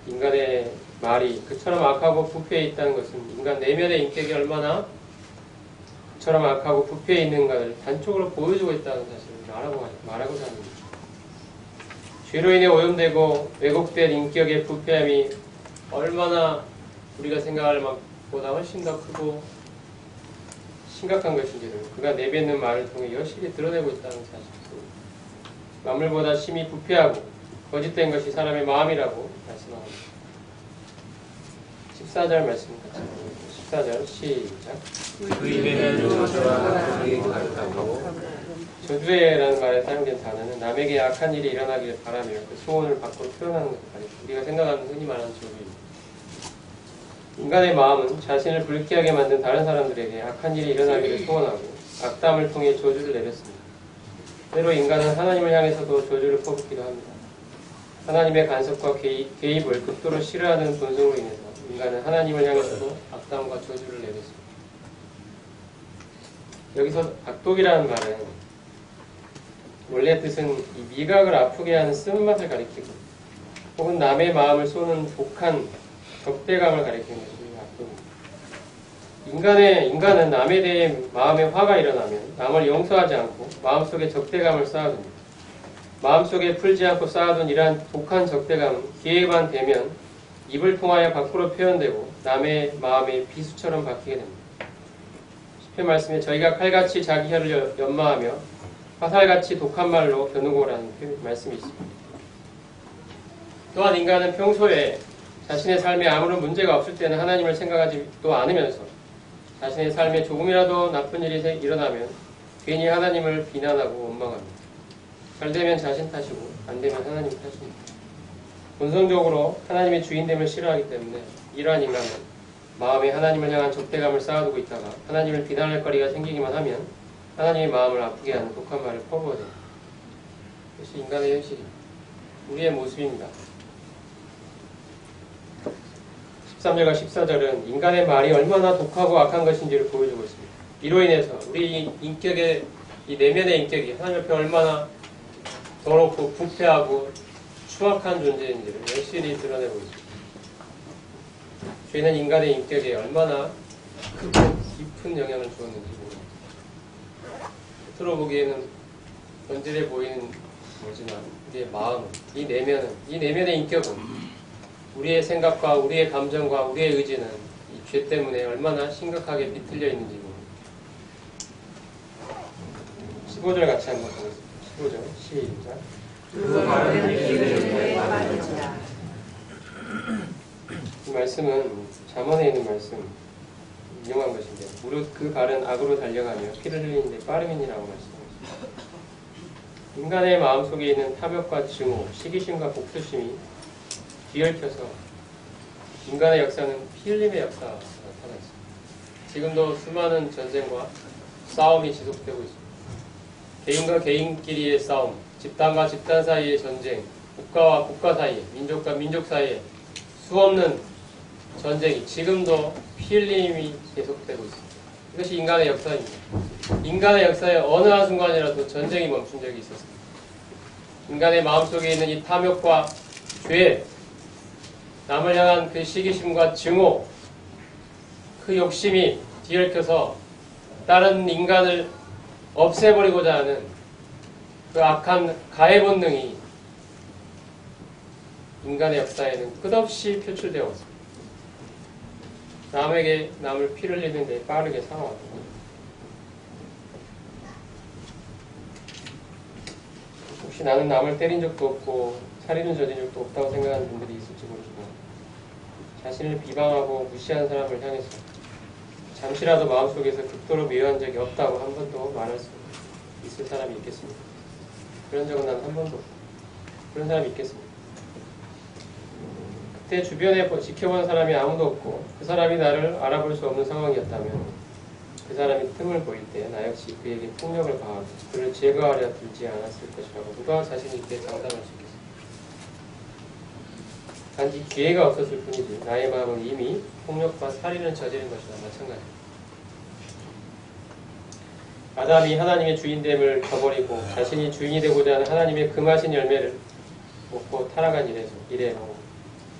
인간의 말이 그처럼 악하고 부패해 있다는 것은 인간 내면의 인격이 얼마나 그처럼 악하고 부패해 있는가를 단적으로 보여주고 있다는 사실을 말하고자 합니다. 죄로 인해 오염되고 왜곡된 인격의 부패함이 얼마나 우리가 생각할 것보다 훨씬 더 크고 심각한 것인지를 그가 내뱉는 말을 통해 여실히 드러내고 있다는 사실입니다. 만물보다 심히 부패하고 거짓된 것이 사람의 마음이라고 말씀합니다. 14절 말씀 같이 읽어보겠습니다. 14절 시작. 그 입에는 저주와 독이 가득하고 저주라는 말에 사용된 단어는 남에게 악한 일이 일어나기를 바라며 그 소원을 밖으로 표현하는 것을 가리킵니다. 우리가 생각하는 흔히 말하는 저주입니다. 인간의 마음은 자신을 불쾌하게 만든 다른 사람들에게 악한 일이 일어나기를 소원하고 악담을 통해 저주를 내렸습니다. 때로 인간은 하나님을 향해서도 저주를 퍼붓기도 합니다. 하나님의 간섭과 개입을 극도로 싫어하는 본성으로 인해서 인간은 하나님을 향해서도 악담과 저주를 내렸습니다. 여기서 악독이라는 말은 원래 뜻은 이 미각을 아프게 하는 쓴맛을 가리키고 혹은 남의 마음을 쏘는 독한 적대감을 가리키는 것이 악독입니다. 인간은 남에 대해 마음에 화가 일어나면 남을 용서하지 않고 마음속에 적대감을 쌓아둡니다. 마음속에 풀지 않고 쌓아둔 이러한 독한 적대감은 기회만 되면 입을 통하여 밖으로 표현되고 남의 마음에 비수처럼 바뀌게 됩니다. 시편 말씀에 저희가 칼같이 자기 혀를 연마하며 화살같이 독한 말로 겨누고라는 말씀이 있습니다. 또한 인간은 평소에 자신의 삶에 아무런 문제가 없을 때는 하나님을 생각하지도 않으면서 자신의 삶에 조금이라도 나쁜 일이 일어나면 괜히 하나님을 비난하고 원망합니다. 잘 되면 자신 탓이고 안 되면 하나님 탓입니다. 본성적으로 하나님의 주인됨을 싫어하기 때문에 이러한 인간은 마음에 하나님을 향한 적대감을 쌓아두고 있다가 하나님을 비난할 거리가 생기기만 하면 하나님의 마음을 아프게 하는 독한 말을 퍼부어야 됩니다. 그것이 인간의 현실입니다. 우리의 모습입니다. 13절과 14절은 인간의 말이 얼마나 독하고 악한 것인지를 보여주고 있습니다. 이로 인해서 우리 인격의 이 내면의 인격이 하나님 앞에 얼마나 더럽고 부패하고 추악한 존재인지를 열심히 드러내고 있습니다. 죄는 인간의 인격에 얼마나 크고 깊은 영향을 주었는지 모릅니다. 겉으로 보기에는 번질해 보이는 거지만 우리의 마음은, 이 내면의 인격은 우리의 생각과 우리의 감정과 우리의 의지는 이 죄 때문에 얼마나 심각하게 비틀려 있는지 모릅니다. 15절 같이 한번 보겠습니다. 15절 시작. 그 말은 이를 말하지라. 이 말씀은 잠언에 있는 말씀 인용한 것인데 무릇 그 발은 악으로 달려가며 피를 흘리는데 빠름이니라고 말씀하셨습니다. 인간의 마음속에 있는 탐욕과 증오, 시기심과 복수심이 뒤얽혀서 인간의 역사는 피 흘림의 역사가 나타나 있습니다. 지금도 수많은 전쟁과 싸움이 지속되고 있습니다. 개인과 개인끼리의 싸움, 집단과 집단 사이의 전쟁, 국가와 국가 사이에, 민족과 민족 사이에 수없는 전쟁이 지금도 피 흘림이 계속되고 있습니다. 이것이 인간의 역사입니다. 인간의 역사의 어느 한순간이라도 전쟁이 멈춘 적이 있었습니다. 인간의 마음속에 있는 이 탐욕과 죄, 남을 향한 그 시기심과 증오, 그 욕심이 뒤얽혀서 다른 인간을 없애버리고자 하는 그 악한 가해 본능이 인간의 역사에는 끝없이 표출되어 왔습니다. 남을 피를 흘리는데 빠르게 살아왔습니다. 혹시 나는 남을 때린 적도 없고 살인을 저진 적도 없다고 생각하는 분들이 있을지 모르지만 자신을 비방하고 무시하는 사람을 향해서 잠시라도 마음속에서 극도로 미워한 적이 없다고 한 번도 말할 수 있을 사람이 있겠습니까? 그런 적은 난 한 번도 없다. 그런 사람이 있겠습니까? 그때 주변에 지켜본 사람이 아무도 없고 그 사람이 나를 알아볼 수 없는 상황이었다면 그 사람이 틈을 보일 때 나 역시 그에게 폭력을 가하고 그를 제거하려 들지 않았을 것이라고 누가 자신 있게 장담할 수 있겠습니까? 단지 기회가 없었을 뿐이지 나의 마음은 이미 폭력과 살인을 저지른 것이나 마찬가지입니다. 아담이 하나님의 주인됨을 저버리고 자신이 주인이 되고자 하는 하나님의 금하신 열매를 먹고 타락한 이래로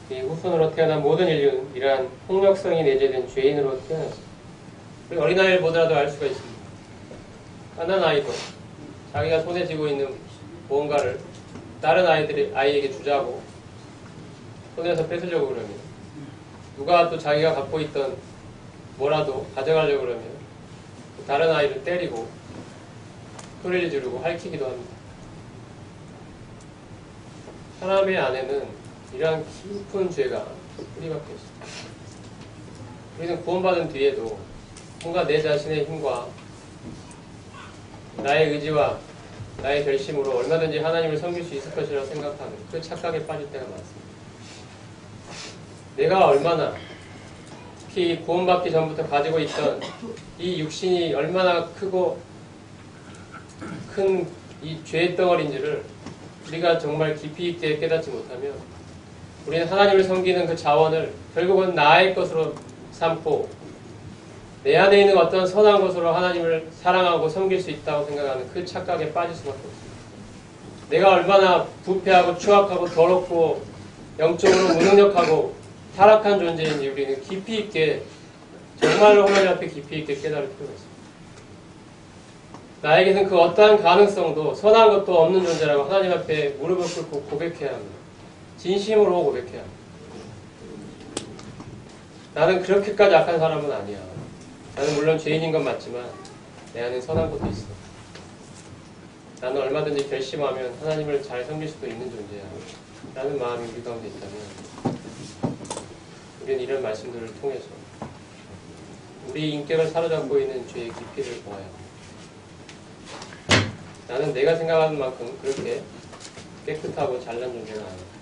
그의 후손으로 태어난 모든 인류는 이러한 폭력성이 내재된 죄인으로 태어났습니다. 어린아이를 보더라도 알 수가 있습니다. 갓난 아이도 자기가 손에 쥐고 있는 무언가를 다른 아이에게 주자고 손에서 뺏으려고 그러면 누가 또 자기가 갖고 있던 뭐라도 가져가려고 그러면 다른 아이를 때리고 소리를 지르고 핥히기도 합니다. 사람의 안에는 이러한 깊은 죄가 뿌리박혀 있습니다. 우리는 구원받은 뒤에도 뭔가 내 자신의 힘과 나의 의지와 나의 결심으로 얼마든지 하나님을 섬길 수 있을 것이라고 생각하는 그 착각에 빠질 때가 많습니다. 내가 얼마나 특히 구원받기 전부터 가지고 있던 이 육신이 얼마나 크고 큰 이 죄의 덩어리인지를 우리가 정말 깊이 있게 깨닫지 못하면 우리는 하나님을 섬기는 그 자원을 결국은 나의 것으로 삼고 내 안에 있는 어떤 선한 것으로 하나님을 사랑하고 섬길 수 있다고 생각하는 그 착각에 빠질 수밖에 없습니다. 내가 얼마나 부패하고 추악하고 더럽고 영적으로 무능력하고 타락한 존재인지 우리는 깊이 있게 정말로 하나님 앞에 깊이 있게 깨달을 필요가 있습니다. 나에게는 그 어떠한 가능성도 선한 것도 없는 존재라고 하나님 앞에 무릎을 꿇고 고백해야 합니다. 진심으로 고백해야 합니다. 나는 그렇게까지 악한 사람은 아니야. 나는 물론 죄인인 건 맞지만 내 안에 선한 것도 있어. 나는 얼마든지 결심하면 하나님을 잘 섬길 수도 있는 존재야. 라는 마음이 우리 가운데 있다면 우리는 이런 말씀들을 통해서 우리 인격을 사로잡고 있는 죄의 깊이를 보아야 합니다. 나는 내가 생각하는 만큼 그렇게 깨끗하고 잘난 존재가 아니야.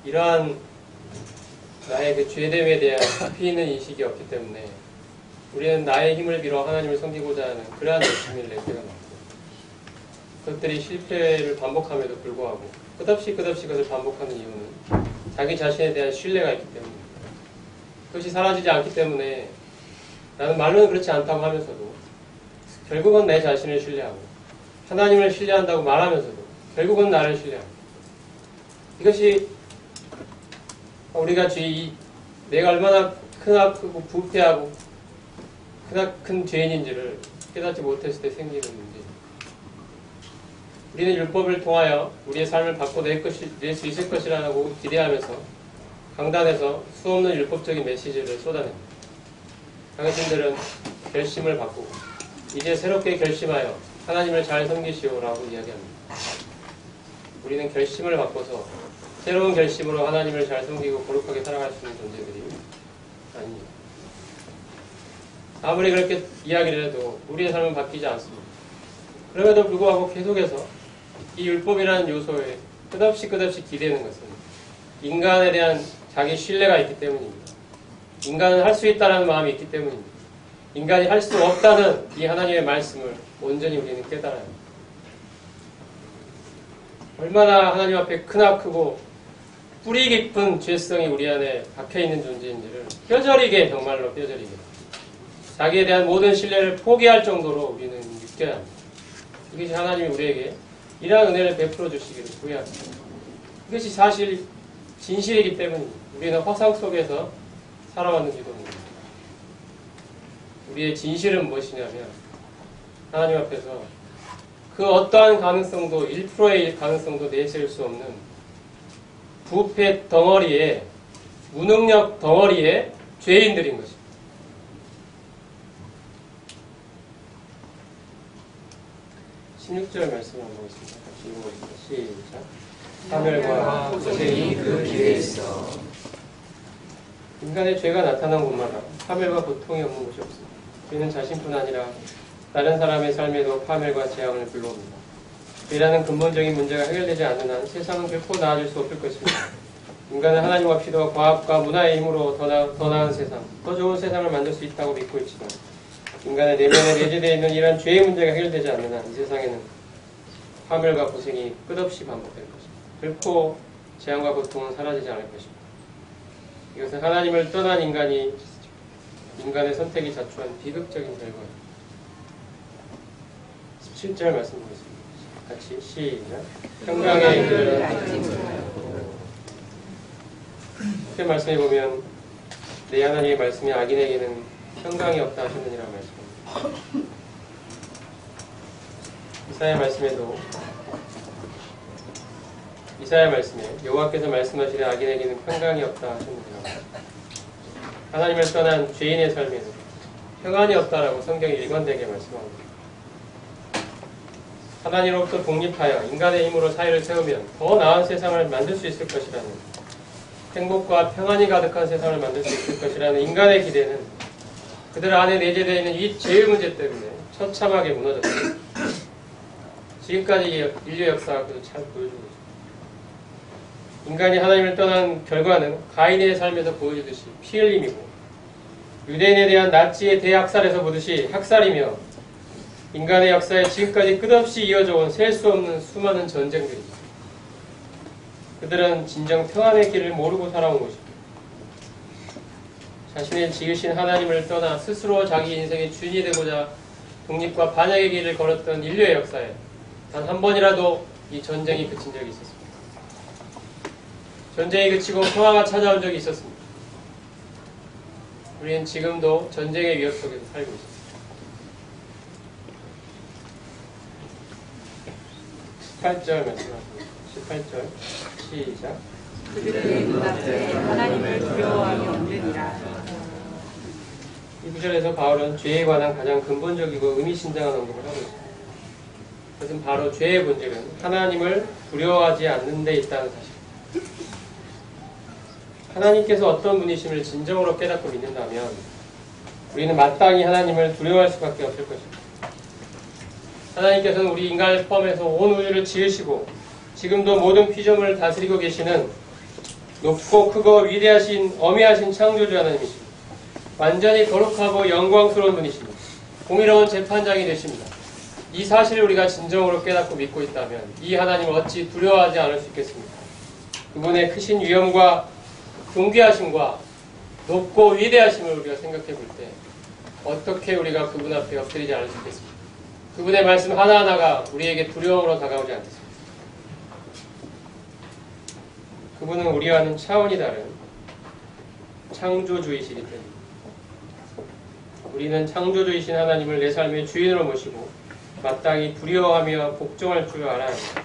이러한 나의 그 죄됨에 대한 깊이 있는 인식이 없기 때문에 우리는 나의 힘을 빌어 하나님을 섬기고자 하는 그러한 열심을 낼 때가 많고 그것들이 실패를 반복함에도 불구하고 끝없이 그것을 반복하는 이유는 자기 자신에 대한 신뢰가 있기 때문입니다. 그것이 사라지지 않기 때문에 나는 말로는 그렇지 않다고 하면서도 결국은 내 자신을 신뢰하고 하나님을 신뢰한다고 말하면서도 결국은 나를 신뢰하고 이것이 우리가 내가 얼마나 크고 부패하고 큰 죄인인지를 깨닫지 못했을 때 생기는 문제입니다. 우리는 율법을 통하여 우리의 삶을 바꿔낼 수 있을 것이라고 기대하면서 강단에서 수없는 율법적인 메시지를 쏟아냅니다. 당신들은 결심을 바꾸고 이제 새롭게 결심하여 하나님을 잘 섬기시오라고 이야기합니다. 우리는 결심을 바꿔서 새로운 결심으로 하나님을 잘 섬기고 거룩하게 살아갈 수 있는 존재들이 아닙니다. 아무리 그렇게 이야기를 해도 우리의 삶은 바뀌지 않습니다. 그럼에도 불구하고 계속해서 이 율법이라는 요소에 끝없이 기대는 것은 인간에 대한 자기 신뢰가 있기 때문입니다. 인간은 할 수 있다는 마음이 있기 때문입니다. 인간이 할 수 없다는 이 하나님의 말씀을 온전히 우리는 깨달아야 합니다. 얼마나 하나님 앞에 크고 뿌리 깊은 죄성이 우리 안에 박혀있는 존재인지를 뼈저리게 정말로 뼈저리게 자기에 대한 모든 신뢰를 포기할 정도로 우리는 느껴야 합니다. 이것이 하나님이 우리에게 이러한 은혜를 베풀어 주시기를 구해합니다. 이것이 사실 진실이기 때문입니다. 우리는 허상 속에서 살아왔는지도 모릅니다. 우리의 진실은 무엇이냐면 하나님 앞에서 그 어떠한 가능성도 1%의 가능성도 내세울 수 없는 부패 덩어리에 무능력 덩어리에 죄인들인 것입니다. 16절 말씀을 한번 보겠습니다. 같이 읽어보겠습니다. 시작. 파멸과 고생이 그 길에 있어. 인간의 죄가 나타난 곳마다 파멸과 고통이 없는 곳이 없습니다. 죄는 자신뿐 아니라 다른 사람의 삶에도 파멸과 재앙을 불러옵니다. 죄라는 근본적인 문제가 해결되지 않는 한 세상은 결코 나아질 수 없을 것입니다. 인간은 하나님 없이도 과학과 문화의 힘으로 더 나은 세상, 더 좋은 세상을 만들 수 있다고 믿고 있지만 인간의 내면에 내재되어 있는 이러한 죄의 문제가 해결되지 않는 한 이 세상에는 파멸과 고생이 끝없이 반복될 것입니다. 결코 재앙과 고통은 사라지지 않을 것입니다. 이것은 하나님을 떠난 인간의 선택이 자초한 비극적인 결과입니다. 17절 말씀 보겠습니다. 같이 시작. 평강의 길을 이렇게 말씀해보면 내 하나님의 말씀이 악인에게는 평강이 없다 하셨느니라 말씀합니다. 이사야 말씀에 여호와께서 말씀하시되 악인에게는 평강이 없다 하셨느니라. 하나님을 떠난 죄인의 삶에는 평안이 없다라고 성경이 일관되게 말씀합니다. 하나님으로부터 독립하여 인간의 힘으로 사회를 세우면 더 나은 세상을 만들 수 있을 것이라는 행복과 평안이 가득한 세상을 만들 수 있을 것이라는 인간의 기대는 그들 안에 내재되어 있는 이 죄의 문제 때문에 처참하게 무너졌습니다. 지금까지 인류 역사가 그것을 잘 보여주고 있습니다. 인간이 하나님을 떠난 결과는 가인의 삶에서 보여주듯이 피 흘림이고 유대인에 대한 나치의 대학살에서 보듯이 학살이며 인간의 역사에 지금까지 끝없이 이어져 온 셀 수 없는 수많은 전쟁들이죠. 그들은 진정 평안의 길을 모르고 살아온 것입니다. 자신을 지으신 하나님을 떠나 스스로 자기 인생의 주인이 되고자 독립과 반역의 길을 걸었던 인류의 역사에 단 한 번이라도 이 전쟁이 그친 적이 있었습니다. 전쟁이 그치고 평화가 찾아온 적이 있었습니다. 우리는 지금도 전쟁의 위협 속에서 살고 있습니다. 18절 말씀하십니다. 18절 시작. 그들의 눈앞에 하나님을 두려워함이 없느니라. 이 구절에서 바울은 죄에 관한 가장 근본적이고 의미심장한 언급을 하고 있습니다. 그것은 바로 죄의 본질은 하나님을 두려워하지 않는 데 있다는 사실. 하나님께서 어떤 분이심을 진정으로 깨닫고 믿는다면 우리는 마땅히 하나님을 두려워할 수밖에 없을 것입니다. 하나님께서는 우리 인간을 포함해서 온 우주를 지으시고 지금도 모든 피조물을 다스리고 계시는 높고 크고 위대하신 어미하신 창조주 하나님이십니다. 완전히 거룩하고 영광스러운 분이십니다. 공의로운 재판장이 되십니다. 이 사실을 우리가 진정으로 깨닫고 믿고 있다면 이 하나님을 어찌 두려워하지 않을 수 있겠습니까? 그분의 크신 위엄과 존귀하심과 높고 위대하심을 우리가 생각해 볼 때 어떻게 우리가 그분 앞에 엎드리지 않을 수 있겠습니까? 그분의 말씀 하나하나가 우리에게 두려움으로 다가오지 않겠습니까? 그분은 우리와는 차원이 다른 창조주이시기 때문입니다. 우리는 창조주이신 하나님을 내 삶의 주인으로 모시고 마땅히 두려워하며 복종할 줄 알아야 합니다.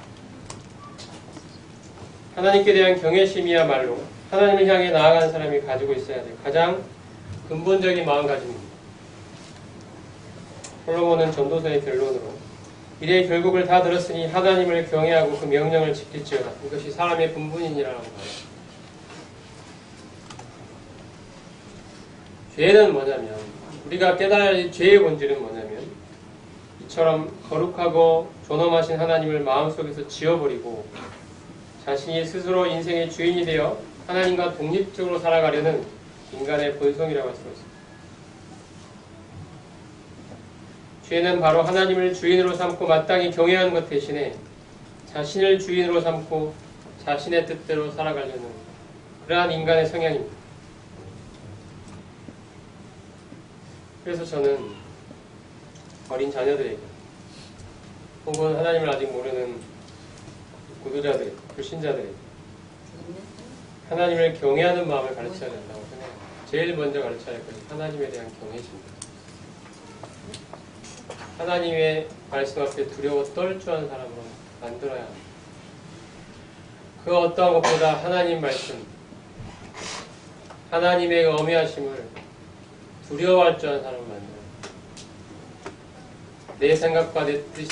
하나님께 대한 경외심이야말로 하나님을 향해 나아가는 사람이 가지고 있어야 될 가장 근본적인 마음가짐입니다. 솔로몬은 전도서의 결론으로 이래 결국을 다 들었으니 하나님을 경외하고 그 명령을 지킬지어다. 이것이 사람의 본분이니라고 말합니다. 죄는 뭐냐면 우리가 깨달아야 할 죄의 본질은 뭐냐면 이처럼 거룩하고 존엄하신 하나님을 마음속에서 지워버리고 자신이 스스로 인생의 주인이 되어 하나님과 독립적으로 살아가려는 인간의 본성이라고 할 수 있습니다. 죄는 바로 하나님을 주인으로 삼고 마땅히 경외하는 것 대신에 자신을 주인으로 삼고 자신의 뜻대로 살아가려는 그러한 인간의 성향입니다. 그래서 저는 어린 자녀들에게 혹은 하나님을 아직 모르는 구도자들, 불신자들에게 하나님을 경외하는 마음을 가르쳐야 된다고 생각합니다. 제일 먼저 가르쳐야 할 것은 하나님에 대한 경외심입니다. 하나님의 말씀 앞에 두려워 떨주한 사람으로 만들어야 합니다. 그 어떠한 것보다 하나님 말씀, 하나님의 어미하심을 두려워할 줄 아는 사람을 만들어야 합니다. 내 생각과 내 뜻이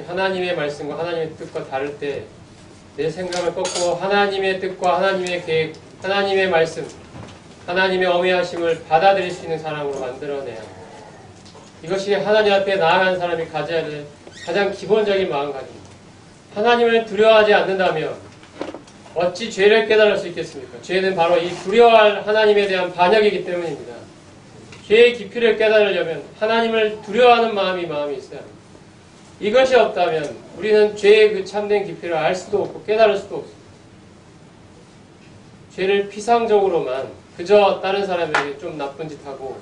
하나님의 말씀과 하나님의 뜻과 다를 때 내 생각을 꺾고 하나님의 뜻과 하나님의 계획, 하나님의 말씀, 하나님의 어미하심을 받아들일 수 있는 사람으로 만들어내야 합니다. 이것이 하나님 앞에 나아가는 사람이 가져야 될 가장 기본적인 마음가짐입니다. 하나님을 두려워하지 않는다면 어찌 죄를 깨달을 수 있겠습니까? 죄는 바로 이 두려워할 하나님에 대한 반역이기 때문입니다. 죄의 깊이를 깨달으려면 하나님을 두려워하는 마음이 있어야 합니다. 이것이 없다면 우리는 죄의 그 참된 깊이를 알 수도 없고 깨달을 수도 없습니다. 죄를 피상적으로만 그저 다른 사람에게 좀 나쁜 짓 하고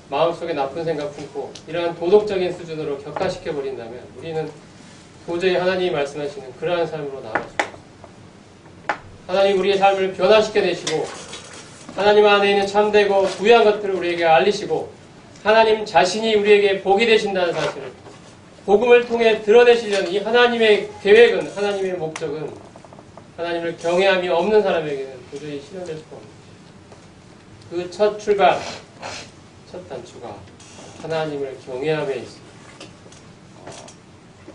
마음속에 나쁜 생각 품고 이러한 도덕적인 수준으로 격화시켜버린다면 우리는 도저히 하나님이 말씀하시는 그러한 삶으로 나아갈 수 없습니다. 하나님 우리의 삶을 변화시켜내시고 하나님 안에 있는 참되고 부유한 것들을 우리에게 알리시고 하나님 자신이 우리에게 복이 되신다는 사실을 복음을 통해 드러내시려는 이 하나님의 계획은, 하나님의 목적은 하나님을 경외함이 없는 사람에게는 도저히 실현될 수가 없습니다. 그 첫 출발, 첫 단추가 하나님을 경외함에 있습니다.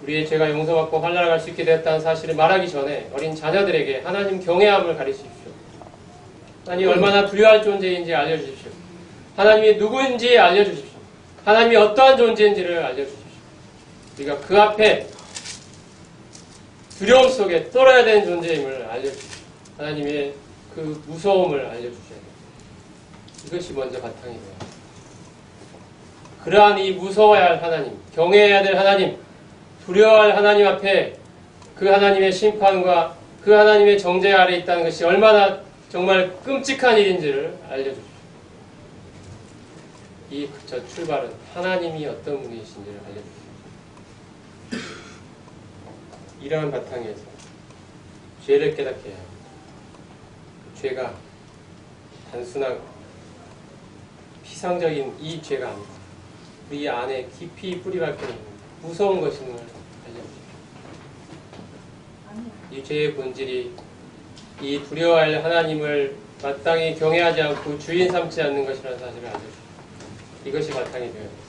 우리의 죄가 용서받고 환란을 갈 수 있게 되었다는 사실을 말하기 전에 어린 자녀들에게 하나님 경외함을 가르치십시오. 하나님이 얼마나 두려워할 존재인지 알려주십시오. 하나님이 누구인지 알려주십시오. 하나님이 어떠한 존재인지를 알려주십시오. 우리가 그 앞에 두려움 속에 떨어야 되는 존재임을 알려주십시오. 하나님의 그 무서움을 알려주셔야 됩니다. 이것이 먼저 바탕이 돼요. 그러한 이 무서워야 할 하나님, 경외해야 될 하나님, 두려워할 하나님 앞에 그 하나님의 심판과 그 하나님의 정죄 아래 있다는 것이 얼마나 정말 끔찍한 일인지를 알려줍니다. 저 출발은 하나님이 어떤 분이신지를 알려줍니다. 이러한 바탕에서 죄를 깨닫게 해야 합니다. 죄가 단순하고 피상적인 이 죄가 아니고 우리 안에 깊이 뿌리박혀 있는 무서운 것임을 알려줍니다. 이 죄의 본질이 이 두려워할 하나님을 마땅히 경외하지 않고 주인 삼지 않는 것이라는 사실을 알려줍니다. 이것이 바탕이 되어야 합니다.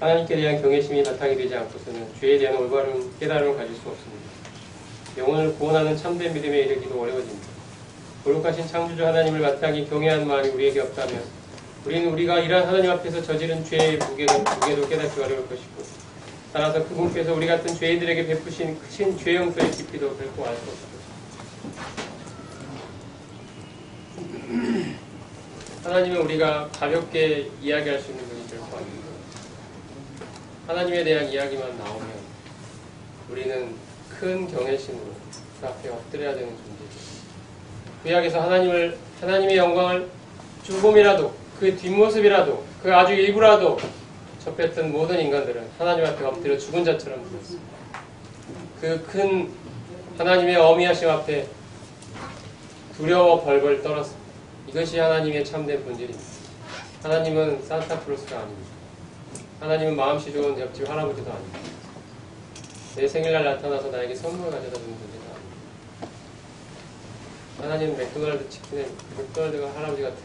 하나님께 대한 경외심이 바탕이 되지 않고서는 죄에 대한 올바른 깨달음을 가질 수 없습니다. 영혼을 구원하는 참된 믿음에 이르기도 어려워집니다. 거룩하신 창조주 하나님을 마땅히 경외하는 마음이 우리에게 없다면 우리는 우리가 이러한 하나님 앞에서 저지른 죄의 무게도 깨닫기 어려울 것이고 따라서 그분께서 우리 같은 죄인들에게 베푸신 크신 죄 용서의 깊이도 결코 알 수 없습니다. 하나님은 우리가 가볍게 이야기할 수 있는 분이 결코 아닙니다. 하나님에 대한 이야기만 나오면 우리는 큰 경외심으로 그 앞에 엎드려야 되는 존재죠. 구약에서 하나님의 영광을 조금이라도 그 뒷모습이라도 그 아주 일부라도 접했던 모든 인간들은 하나님 앞에 엎드려 죽은 자처럼 보였습니다. 그 큰 하나님의 어미하심 앞에 두려워 벌벌 떨었습니다. 이것이 하나님의 참된 본질입니다. 하나님은 산타클로스가 아닙니다. 하나님은 마음씨 좋은 옆집 할아버지도 아닙니다. 내 생일날 나타나서 나에게 선물을 가져다 주는 존재도 아닙니다. 하나님은 맥도날드 치킨의 맥도날드가 할아버지 같은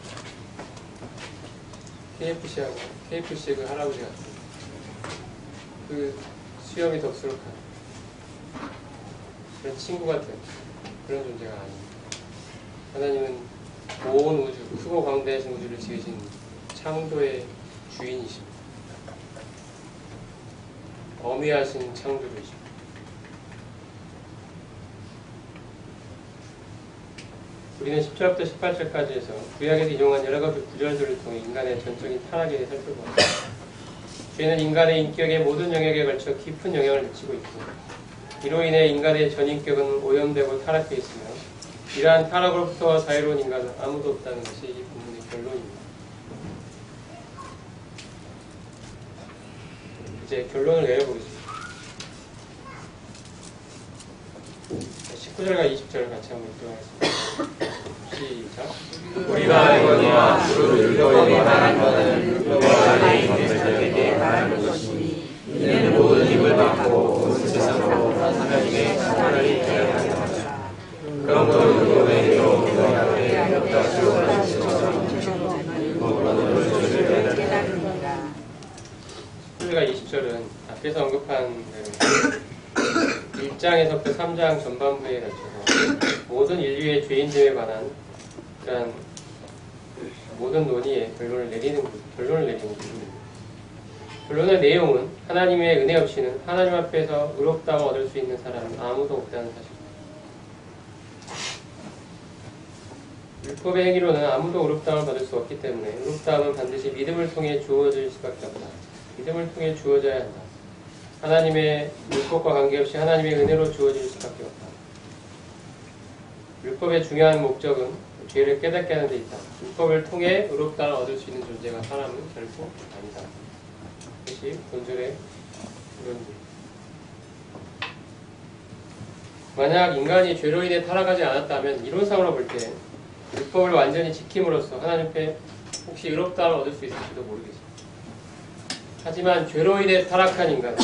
KFC의 그 할아버지 같은 그 수염이 덕수룩한 그런 친구 같은 그런 존재가 아닙니다. 하나님은 온 우주, 크고 광대하신 우주를 지으신 창조의 주인이십니다. 어미하신 창조주이십니다. 우리는 10절부터 18절까지 해서 구약에서 인용한 여러 가지 구절들을 통해 인간의 전적인 타락에 대해 살펴보았습니다. 죄는 인간의 인격의 모든 영역에 걸쳐 깊은 영향을 미치고 있고 이로 인해 인간의 전인격은 오염되고 타락해 있으며 이러한 타락으로부터 자유로운 인간은 아무도 없다는 것이 이 본문의 결론입니다. 이제 결론을 내려보겠습니다. 19절과 20절을 같이 한번 읽도록 하겠습니다. 시작. 우리가 알거니와 주를 율법이 말한 것은 율법 안에 있는 자들에게 말한 것이니 이는 모든 힘을 받고 온 세상으로 하나님의 사랑을 입혀야 한다. 그러므로 율법의 힘으로 너희 앞에 어렵다 주어가 주셔서 율법으로 주를 깨달으리라. 19절과 20절은 앞에서 언급한 대로 1장에서부터 3장 전반부에 걸쳐서 모든 인류의 죄인됨에 관한 그런 모든 논의의 결론을 내리는 부분입니다. 결론의 내용은 하나님의 은혜 없이는 하나님 앞에서 의롭다고 얻을 수 있는 사람은 아무도 없다는 사실입니다. 율법의 행위로는 아무도 의롭다함을 받을 수 없기 때문에 의롭다함은 반드시 믿음을 통해 주어질 수밖에 없다. 믿음을 통해 주어져야 한다. 하나님의 율법과 관계없이 하나님의 은혜로 주어질 수밖에 없다. 율법의 중요한 목적은 죄를 깨닫게 하는 데 있다. 율법을 통해 의롭다를 얻을 수 있는 존재가 사람은 결코 아니다. 이것이 본절의 이론입니다. 만약 인간이 죄로 인해 타락하지 않았다면 이론상으로 볼 때 율법을 완전히 지킴으로써 하나님 앞에 혹시 의롭다를 얻을 수 있을지도 모르겠습니다. 하지만 죄로 인해 타락한 인간은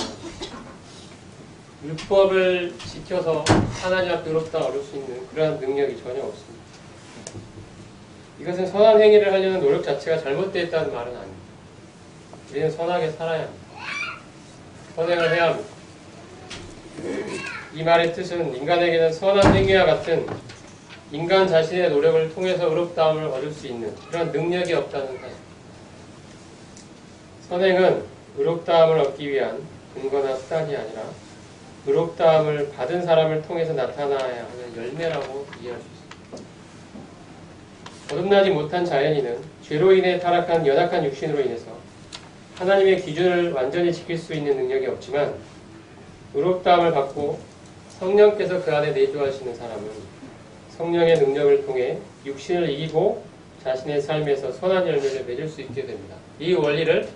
율법을 지켜서 하나님 앞에 의롭다 얻을 수 있는 그러한 능력이 전혀 없습니다. 이것은 선한 행위를 하려는 노력 자체가 잘못되어 있다는 말은 아닙니다. 우리는 선하게 살아야 합니다. 선행을 해야 합니다. 이 말의 뜻은 인간에게는 선한 행위와 같은 인간 자신의 노력을 통해서 의롭다함을 얻을 수 있는 그런 능력이 없다는 사실. 선행은 의롭다함을 얻기 위한 근거나 수단이 아니라 의롭다함을 받은 사람을 통해서 나타나야 하는 열매라고 이해할 수 있습니다. 거듭나지 못한 자연인은 죄로 인해 타락한 연약한 육신으로 인해서 하나님의 기준을 완전히 지킬 수 있는 능력이 없지만 의롭다함을 받고 성령께서 그 안에 내주하시는 사람은 성령의 능력을 통해 육신을 이기고 자신의 삶에서 선한 열매를 맺을 수 있게 됩니다. 이 원리를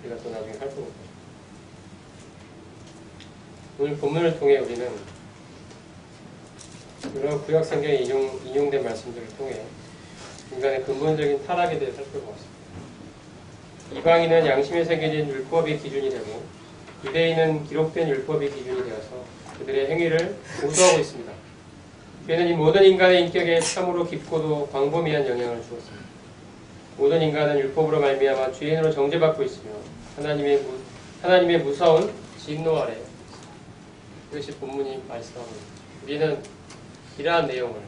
우리가 또 나중에 살펴볼 거예요. 오늘 본문을 통해 우리는 여러 구약 성경에 인용된 말씀들을 통해 인간의 근본적인 타락에 대해 살펴보았습니다. 이방인은 양심에 새겨진 율법이 기준이 되고 유대인은 기록된 율법이 기준이 되어서 그들의 행위를 보수하고 있습니다. 죄는 이 모든 인간의 인격에 참으로 깊고도 광범위한 영향을 주었습니다. 모든 인간은 율법으로 말미암아 죄인으로 정죄받고 있으며 하나님의 무서운 진노 아래 그것이 본문이 말씀하고 있습니다. 우리는 이러한 내용을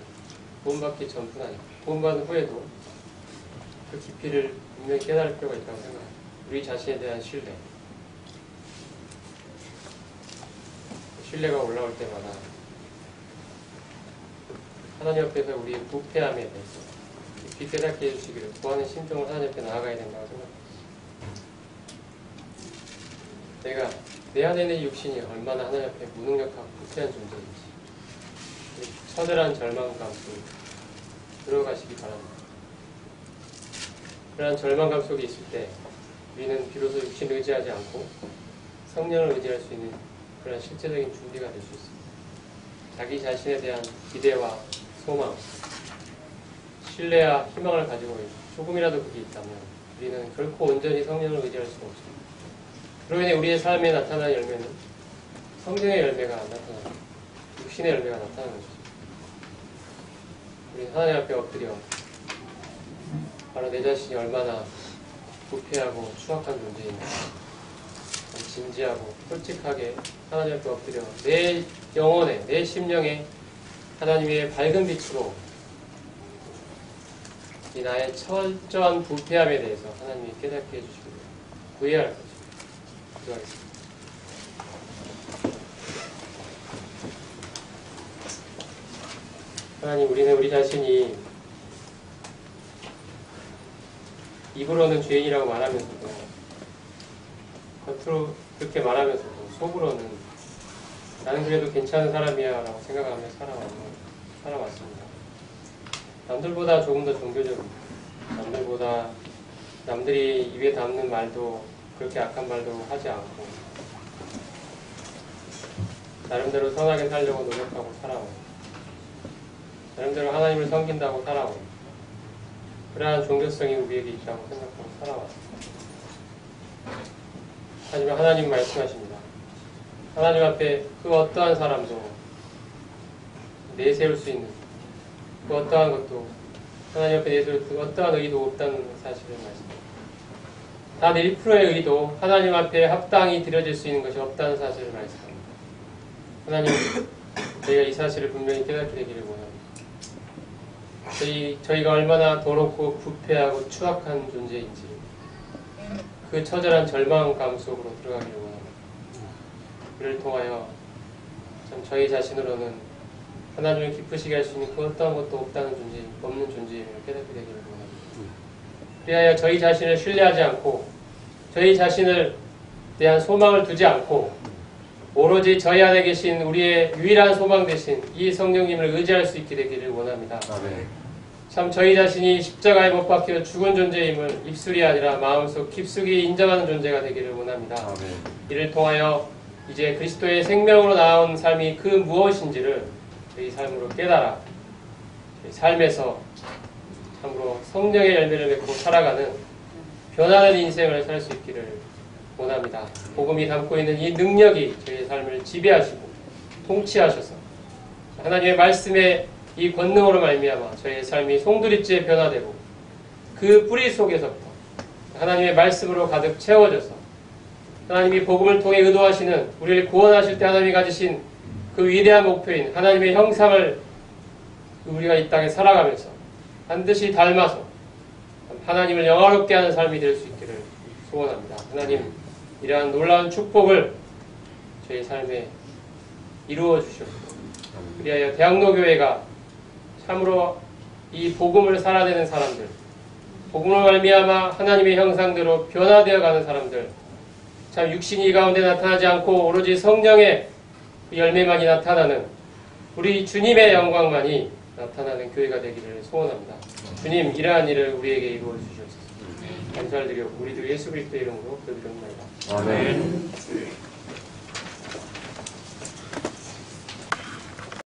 구원받기 전뿐 아니고 구원받은 후에도 그 깊이를 분명히 깨달을 필요가 있다고 생각합니다. 우리 자신에 대한 신뢰가 올라올 때마다 하나님 앞에서 우리의 부패함에 대해서 깊이 깨닫게 해주시기를 구하는 심정으로 하나님 앞에 나아가야 된다고 생각합니다. 내가 내 안에 있는 육신이 얼마나 하나님 앞에 무능력하고 부패한 존재인지 처절한 절망감 속에 들어가시기 바랍니다. 그러한 절망감 속에 있을 때 우리는 비로소 육신을 의지하지 않고 성령을 의지할 수 있는 그런 실제적인 준비가 될 수 있습니다. 자기 자신에 대한 기대와 소망, 신뢰와 희망을 가지고 조금이라도 그게 있다면 우리는 결코 온전히 성령을 의지할 수가 없습니다. 그로 인해 우리의 삶에 나타난 열매는 성경의 열매가 나타납니다. 육신의 열매가 나타나는 것입니다. 우리 하나님 앞에 엎드려 바로 내 자신이 얼마나 부패하고 추악한 존재인지 진지하고 솔직하게 하나님 앞에 엎드려 내 영혼에 내 심령에 하나님의 밝은 빛으로 이 나의 철저한 부패함에 대해서 하나님이 깨닫게 해주시고 구해야 할 것입니다. 기도하겠습니다. 하나님, 우리는 우리 자신이 입으로는 죄인이라고 말하면서도 겉으로 그렇게 말하면서도 속으로는 나는 그래도 괜찮은 사람이야 라고 생각하며 살아왔습니다. 남들보다 조금 더 종교적입니다. 남들이 입에 담는 말도 그렇게 악한 말도 하지 않고 나름대로 선하게 살려고 노력하고 살아오고 나름대로 하나님을 섬긴다고 살아오고 그러한 종교성이 우리에게 있다고 생각하고 살아왔습니다. 하지만 하나님 말씀하십니다. 하나님 앞에 그 어떠한 사람도 내세울 수 있는 그 어떠한 것도 하나님 앞에 내세울 그 어떠한 의도 없다는 사실을 말씀합니다. 단 1%의 의도 하나님 앞에 합당히 드려질 수 있는 것이 없다는 사실을 말씀합니다. 하나님, 저희가 이 사실을 분명히 깨닫게 되기를 원합니다. 저희가 얼마나 더럽고 부패하고 추악한 존재인지 그 처절한 절망감 속으로 들어가기를 원합니다. 그를 통하여 참 저희 자신으로는 하나님을 기쁘시게 할 수 있는 그 어떠한 것도 없는 존재임을 깨닫게 되기를 원합니다. 그리하여 저희 자신을 신뢰하지 않고 저희 자신을 대한 소망을 두지 않고 오로지 저희 안에 계신 우리의 유일한 소망 되신 이 성령님을 의지할 수 있게 되기를 원합니다. 아멘. 참 저희 자신이 십자가에 못 박혀 죽은 존재임을 입술이 아니라 마음속 깊숙이 인정하는 존재가 되기를 원합니다. 아멘. 이를 통하여 이제 그리스도의 생명으로 나온 삶이 그 무엇인지를 저희 삶으로 깨달아 저희 삶에서 참으로 성령의 열매를 맺고 살아가는 변화된 인생을 살 수 있기를 원합니다. 복음이 담고 있는 이 능력이 저희의 삶을 지배하시고 통치하셔서 하나님의 말씀의 이 권능으로 말미암아 저희의 삶이 송두리째 변화되고 그 뿌리 속에서부터 하나님의 말씀으로 가득 채워져서 하나님이 복음을 통해 의도하시는 우리를 구원하실 때 하나님이 가지신 그 위대한 목표인 하나님의 형상을 우리가 이 땅에 살아가면서 반드시 닮아서 하나님을 영화롭게 하는 삶이 될 수 있기를 소원합니다. 하나님, 이러한 놀라운 축복을 저희 삶에 이루어 주시옵소서. 그리하여 대학로교회가 참으로 이 복음을 살아내는 사람들, 복음을 말미암아 하나님의 형상대로 변화되어 가는 사람들, 참 육신이 가운데 나타나지 않고 오로지 성령의 열매만이 나타나는 우리 주님의 영광만이 나타나는 교회가 되기를 소원합니다. 주님, 이러한 일을 우리에게 이루어 주시옵소서. 감사를 드리고 우리 주 예수 그리스도의 이름으로 기도드립니다. 아멘.